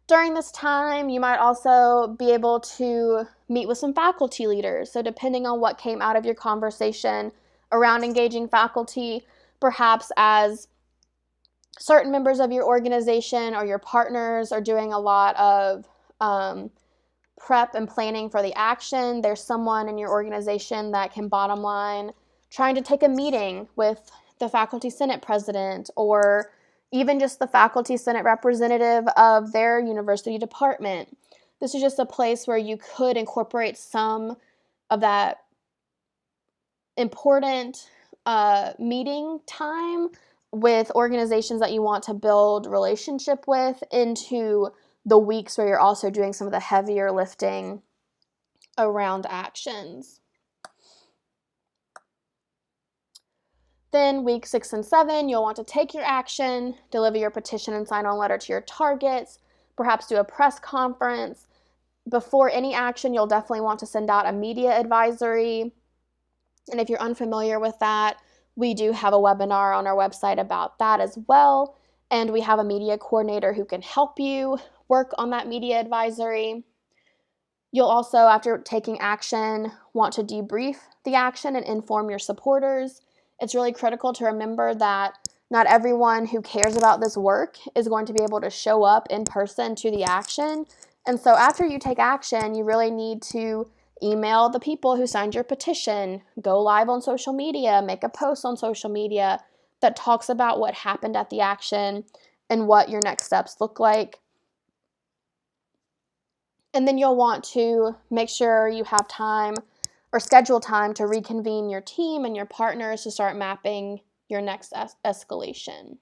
During this time, you might also be able to meet with some faculty leaders. So depending on what came out of your conversation around engaging faculty, perhaps as certain members of your organization or your partners are doing a lot of prep and planning for the action, there's someone in your organization that can bottom line trying to take a meeting with the faculty senate president or even just the faculty senate representative of their university department. This is just a place where you could incorporate some of that important meeting time with organizations that you want to build relationship with into the weeks where you're also doing some of the heavier lifting around actions. Then week 6 and 7, you'll want to take your action, deliver your petition and sign-on letter to your targets, perhaps do a press conference. Before any action, you'll definitely want to send out a media advisory. And if you're unfamiliar with that, we do have a webinar on our website about that as well. And we have a media coordinator who can help you work on that media advisory. You'll also, after taking action, want to debrief the action and inform your supporters. It's really critical to remember that not everyone who cares about this work is going to be able to show up in person to the action. And so after you take action, you really need to email the people who signed your petition, go live on social media, make a post on social media that talks about what happened at the action and what your next steps look like. And then you'll want to make sure you have time or schedule time to reconvene your team and your partners to start mapping your next escalation.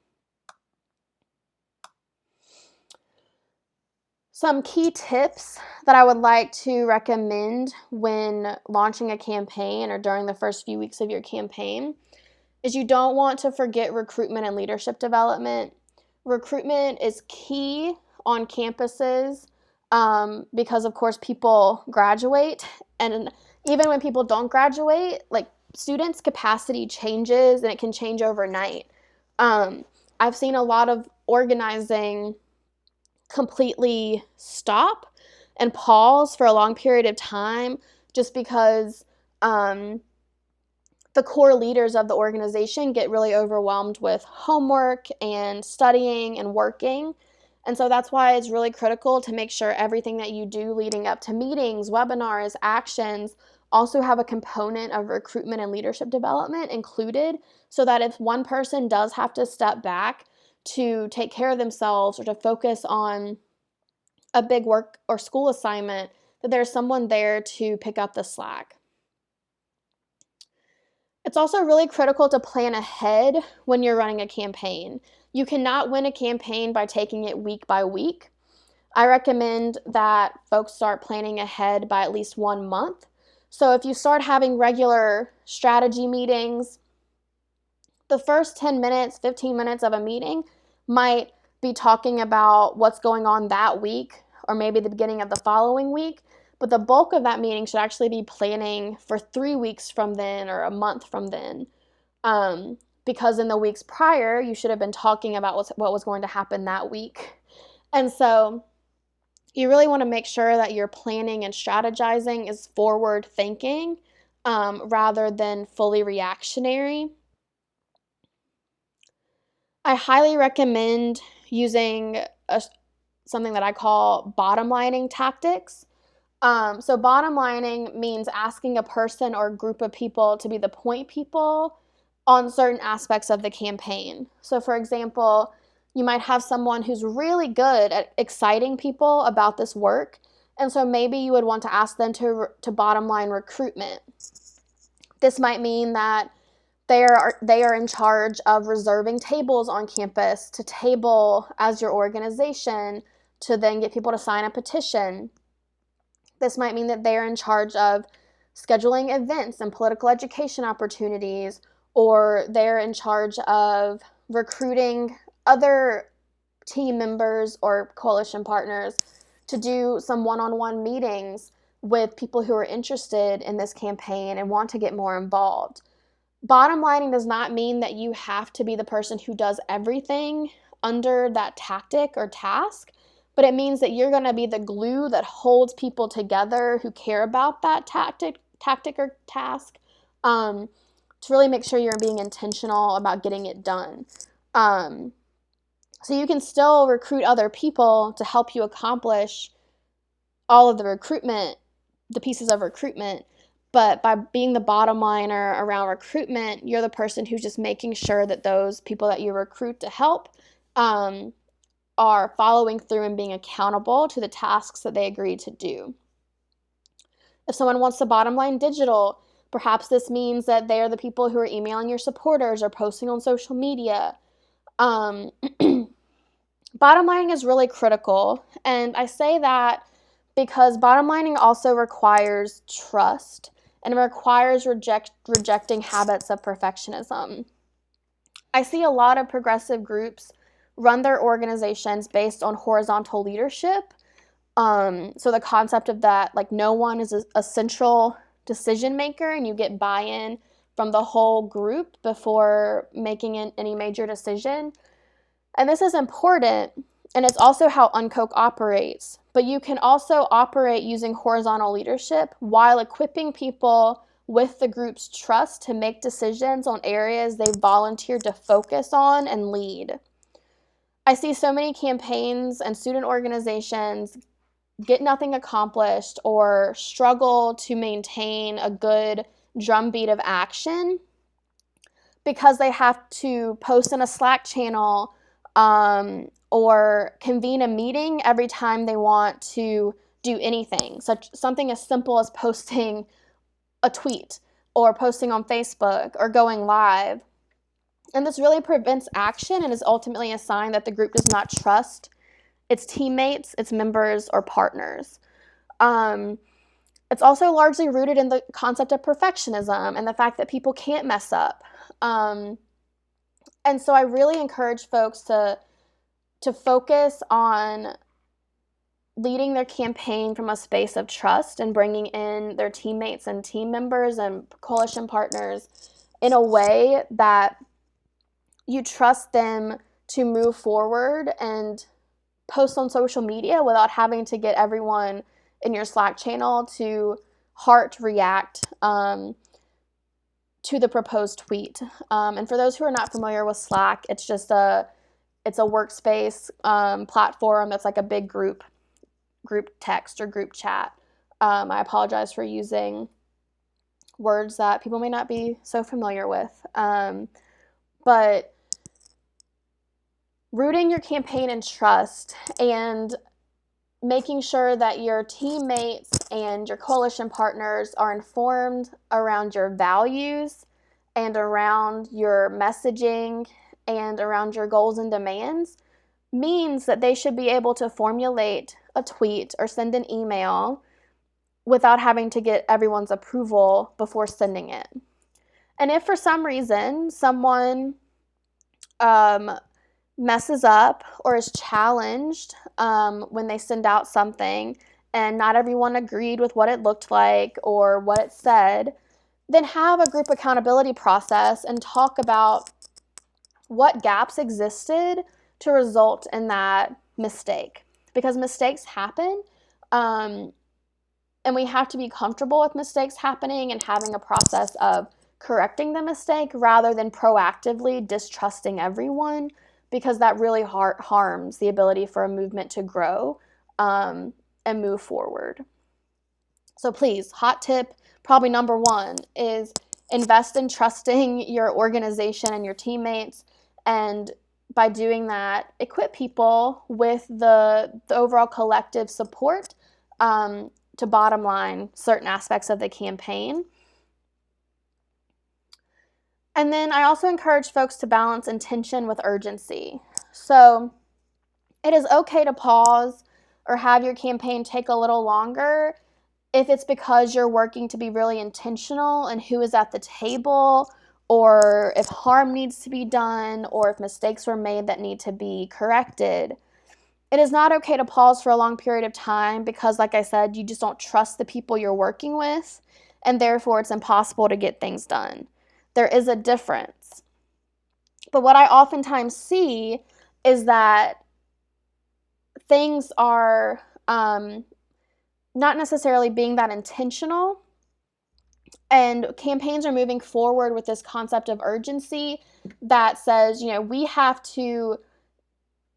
Some key tips that I would like to recommend when launching a campaign or during the first few weeks of your campaign is you don't want to forget recruitment and leadership development. Recruitment is key on campuses because, of course, people graduate, and even when people don't graduate, like students' capacity changes and it can change overnight. I've seen a lot of organizing completely stop and pause for a long period of time just because the core leaders of the organization get really overwhelmed with homework and studying and working. And so that's why it's really critical to make sure everything that you do leading up to meetings, webinars, actions also have a component of recruitment and leadership development included, so that if one person does have to step back to take care of themselves or to focus on a big work or school assignment, that there's someone there to pick up the slack. It's also really critical to plan ahead when you're running a campaign. You cannot win a campaign by taking it week by week. I recommend that folks start planning ahead by at least 1 month. So if you start having regular strategy meetings, the first 10 minutes, 15 minutes of a meeting might be talking about what's going on that week or maybe the beginning of the following week. But the bulk of that meeting should actually be planning for 3 weeks from then or a month from then. Because in the weeks prior, you should have been talking about what was going to happen that week. And so you really want to make sure that your planning and strategizing is forward thinking rather than fully reactionary. I highly recommend using something that I call bottom lining tactics. So bottom lining means asking a person or group of people to be the point people on certain aspects of the campaign. So for example, You might have someone who's really good at exciting people about this work, and so maybe you would want to ask them to bottom line recruitment. This might mean that they are in charge of reserving tables on campus to table as your organization to then get people to sign a petition. This might mean that they're in charge of scheduling events and political education opportunities, or they're in charge of recruiting other team members or coalition partners to do some one-on-one meetings with people who are interested in this campaign and want to get more involved. Bottom lining does not mean that you have to be the person who does everything under that tactic or task, but it means that you're going to be the glue that holds people together who care about that tactic or task, to really make sure you're being intentional about getting it done. So you can still recruit other people to help you accomplish all of the pieces of recruitment, but by being the bottom liner around recruitment, you're the person who's just making sure that those people that you recruit to help are following through and being accountable to the tasks that they agreed to do. If someone wants to bottom line digital, perhaps this means that they are the people who are emailing your supporters or posting on social media. Bottom lining is really critical, and I say that because bottom lining also requires trust, and it requires rejecting habits of perfectionism. I see a lot of progressive groups run their organizations based on horizontal leadership. So the concept of that, like, no one is a central decision maker and you get buy-in from the whole group before making any major decision. And this is important, and it's also how UnKoch operates. But you can also operate using horizontal leadership while equipping people with the group's trust to make decisions on areas they volunteered to focus on and lead. I see so many campaigns and student organizations get nothing accomplished or struggle to maintain a good drumbeat of action because they have to post in a Slack channel or convene a meeting every time they want to do anything, something as simple as posting a tweet or posting on Facebook or going live. And this really prevents action and is ultimately a sign that the group does not trust its teammates, its members, or partners. It's also largely rooted in the concept of perfectionism and the fact that people can't mess up. And so I really encourage folks to focus on leading their campaign from a space of trust and bringing in their teammates and team members and coalition partners in a way that you trust them to move forward and post on social media without having to get everyone in your Slack channel to heart react to the proposed tweet. And for those who are not familiar with Slack, it's a workspace platform that's like a big group text or group chat. I apologize for using words that people may not be so familiar with. But rooting your campaign in trust and making sure that your teammates and your coalition partners are informed around your values and around your messaging and around your goals and demands means that they should be able to formulate a tweet or send an email without having to get everyone's approval before sending it. And if for some reason someone messes up or is challenged when they send out something and not everyone agreed with what it looked like or what it said, then have a group accountability process and talk about what gaps existed to result in that mistake. Because mistakes happen, and we have to be comfortable with mistakes happening and having a process of correcting the mistake rather than proactively distrusting everyone, because that really harms the ability for a movement to grow and move forward. So please, hot tip, probably number one, is invest in trusting your organization and your teammates and by doing that, equip people with the overall collective support to bottom line certain aspects of the campaign. And then I also encourage folks to balance intention with urgency. So it is okay to pause or have your campaign take a little longer if it's because you're working to be really intentional and who is at the table, or if harm needs to be done, or if mistakes were made that need to be corrected. It is not okay to pause for a long period of time because, like I said, you just don't trust the people you're working with, and therefore it's impossible to get things done. There is a difference. But what I oftentimes see is that things are not necessarily being that intentional, and campaigns are moving forward with this concept of urgency that says, we have to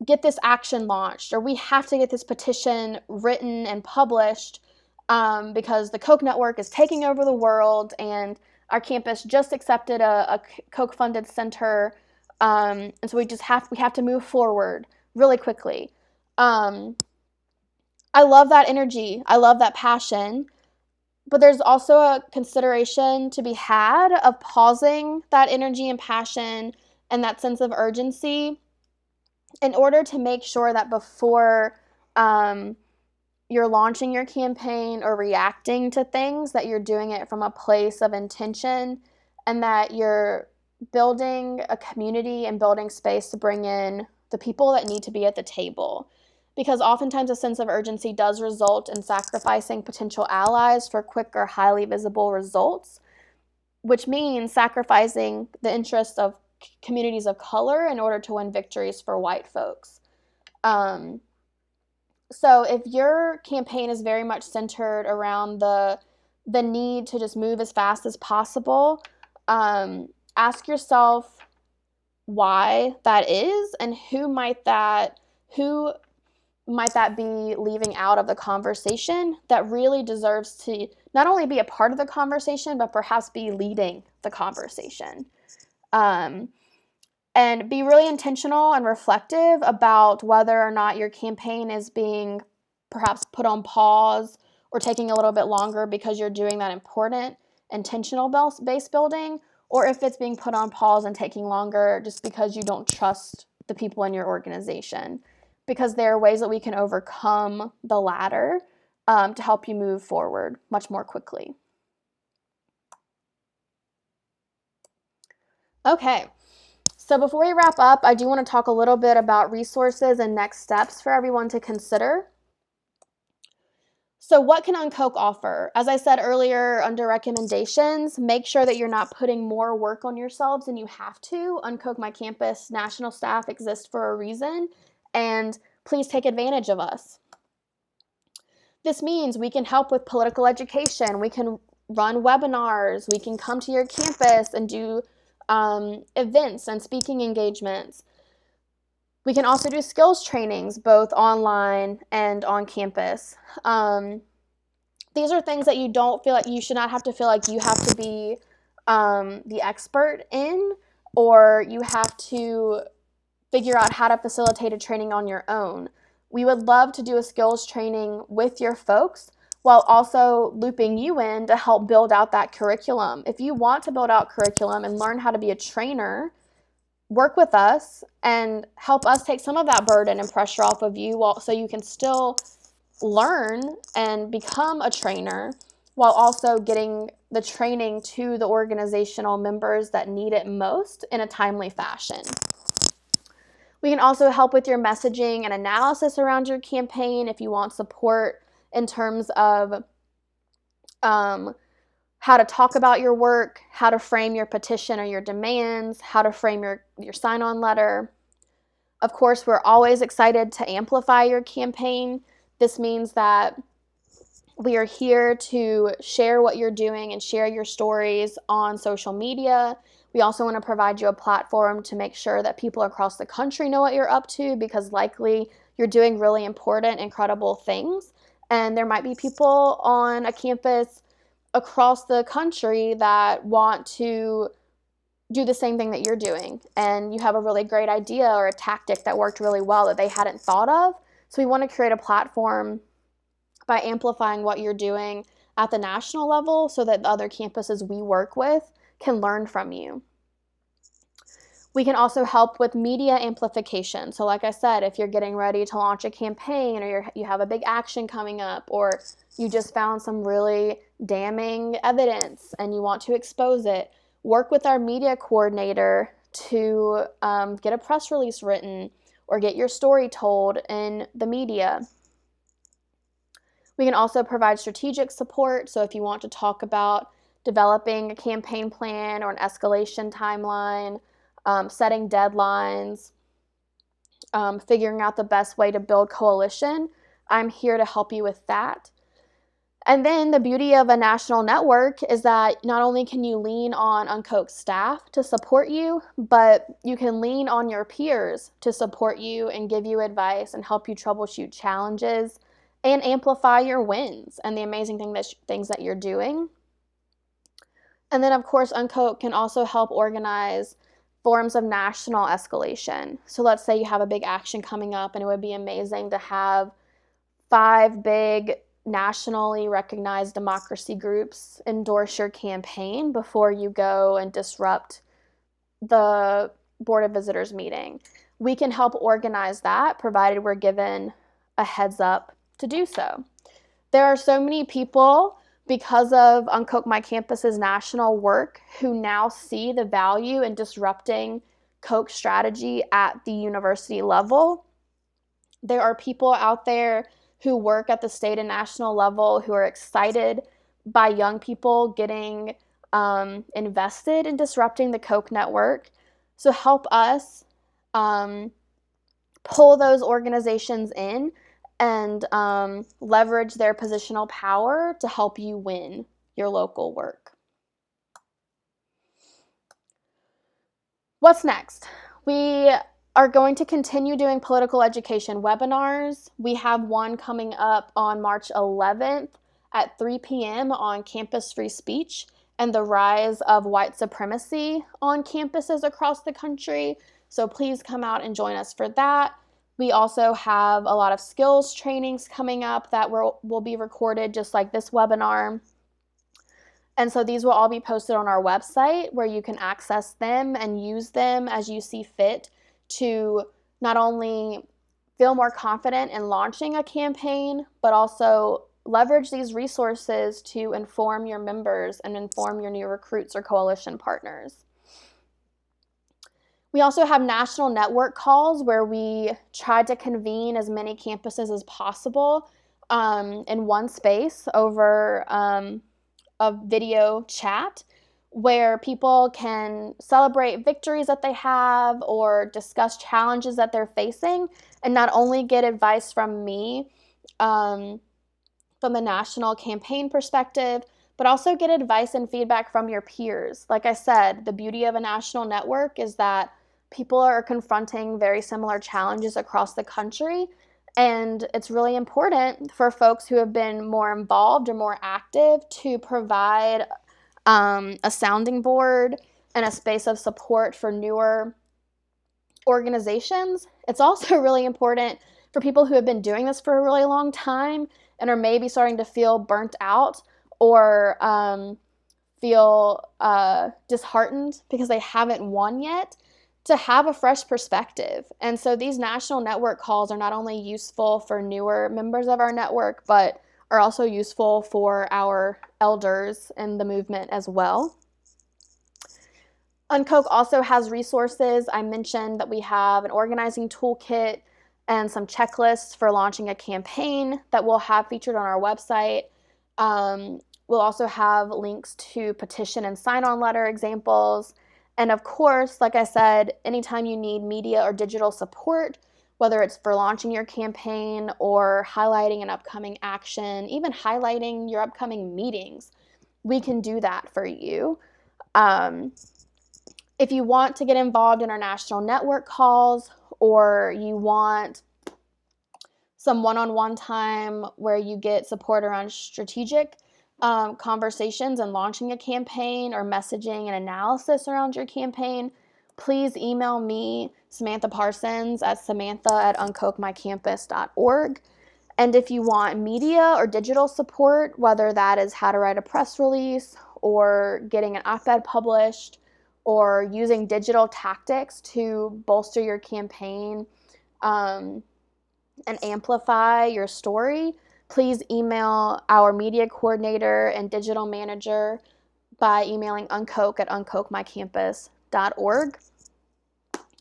get this action launched, or we have to get this petition written and published because the Koch network is taking over the world, and our campus just accepted a Koch-funded center, and so we have to move forward really quickly. I love that energy. I love that passion. But there's also a consideration to be had of pausing that energy and passion and that sense of urgency in order to make sure that before you're launching your campaign or reacting to things, that you're doing it from a place of intention, and that you're building a community and building space to bring in the people that need to be at the table. Because oftentimes a sense of urgency does result in sacrificing potential allies for quick or highly visible results, which means sacrificing the interests of communities of color in order to win victories for white folks. So if your campaign is very much centered around the need to just move as fast as possible, ask yourself why that is, and who might that be leaving out of the conversation that really deserves to not only be a part of the conversation, but perhaps be leading the conversation. And be really intentional and reflective about whether or not your campaign is being perhaps put on pause or taking a little bit longer because you're doing that important intentional base building, or if it's being put on pause and taking longer just because you don't trust the people in your organization. Because there are ways that we can overcome the latter to help you move forward much more quickly. Okay. So before we wrap up, I do want to talk a little bit about resources and next steps for everyone to consider. So what can UnKoch offer? As I said earlier, under recommendations, make sure that you're not putting more work on yourselves than you have to. UnKoch My Campus national staff exists for a reason, and please take advantage of us. This means we can help with political education. We can run webinars. We can come to your campus and do events and speaking engagements. We can also do skills trainings, both online and on campus. These are things that you don't feel like you should not have to feel like you have to be the expert in, or you have to figure out how to facilitate a training on your own. We would love to do a skills training with your folks while also looping you in to help build out that curriculum. If you want to build out curriculum and learn how to be a trainer, work with us and help us take some of that burden and pressure off of you so you can still learn and become a trainer while also getting the training to the organizational members that need it most in a timely fashion. We can also help with your messaging and analysis around your campaign if you want support in terms of how to talk about your work, how to frame your petition or your demands, how to frame your sign-on letter. Of course, we're always excited to amplify your campaign. This means that we are here to share what you're doing and share your stories on social media. We also want to provide you a platform to make sure that people across the country know what you're up to, because likely you're doing really important, incredible things. And there might be people on a campus across the country that want to do the same thing that you're doing, and you have a really great idea or a tactic that worked really well that they hadn't thought of. So we want to create a platform by amplifying what you're doing at the national level so that the other campuses we work with can learn from you. We can also help with media amplification. So like I said, if you're getting ready to launch a campaign, or you have a big action coming up, or you just found some really damning evidence and you want to expose it, work with our media coordinator to get a press release written or get your story told in the media. We can also provide strategic support. So if you want to talk about developing a campaign plan or an escalation timeline, setting deadlines, figuring out the best way to build coalition, I'm here to help you with that. And then the beauty of a national network is that not only can you lean on UnKoch staff to support you, but you can lean on your peers to support you and give you advice and help you troubleshoot challenges and amplify your wins and the amazing things that you're doing. And then, of course, UnKoch can also help organize forms of national escalation. So let's say you have a big action coming up, and it would be amazing to have 5 big nationally recognized democracy groups endorse your campaign before you go and disrupt the Board of Visitors meeting. We can help organize that, provided we're given a heads up to do so. There are so many people, because of UnKoch My Campus's national work, who now see the value in disrupting Koch strategy at the university level. There are people out there who work at the state and national level who are excited by young people getting invested in disrupting the Koch network. So help us pull those organizations in and leverage their positional power to help you win your local work. What's next? We are going to continue doing political education webinars. We have one coming up on March 11th at 3 p.m. on campus free speech and the rise of white supremacy on campuses across the country. So please come out and join us for that. We also have a lot of skills trainings coming up that will be recorded just like this webinar. And so these will all be posted on our website, where you can access them and use them as you see fit to not only feel more confident in launching a campaign, but also leverage these resources to inform your members and inform your new recruits or coalition partners. We also have national network calls where we try to convene as many campuses as possible in one space over a video chat, where people can celebrate victories that they have or discuss challenges that they're facing, and not only get advice from me from the national campaign perspective, but also get advice and feedback from your peers. Like I said, the beauty of a national network is that people are confronting very similar challenges across the country, and it's really important for folks who have been more involved or more active to provide a sounding board and a space of support for newer organizations. It's also really important for people who have been doing this for a really long time and are maybe starting to feel burnt out or feel disheartened because they haven't won yet, to have a fresh perspective. And so these national network calls are not only useful for newer members of our network, but are also useful for our elders in the movement as well. UnKoch also has resources. I mentioned that we have an organizing toolkit and some checklists for launching a campaign that we'll have featured on our website. We'll also have links to petition and sign-on letter examples. And of course, like I said, anytime you need media or digital support, whether it's for launching your campaign or highlighting an upcoming action, even highlighting your upcoming meetings, we can do that for you. If you want to get involved in our national network calls, or you want some one-on-one time where you get support around strategic conversations and launching a campaign or messaging and analysis around your campaign, please email me, Samantha Parsons, at samantha@unkochmycampus.org. And if you want media or digital support, whether that is how to write a press release or getting an op-ed published or using digital tactics to bolster your campaign and amplify your story, please email our media coordinator and digital manager by emailing unkoch@unkochmycampus.org.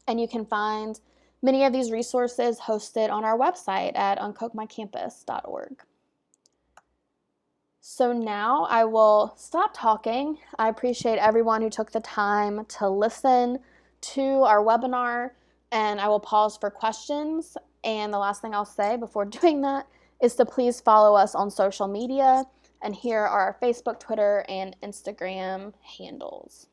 And you can find many of these resources hosted on our website at unkochmycampus.org. So now I will stop talking. I appreciate everyone who took the time to listen to our webinar, and I will pause for questions. And the last thing I'll say before doing that is to please follow us on social media, and here are our Facebook, Twitter, and Instagram handles.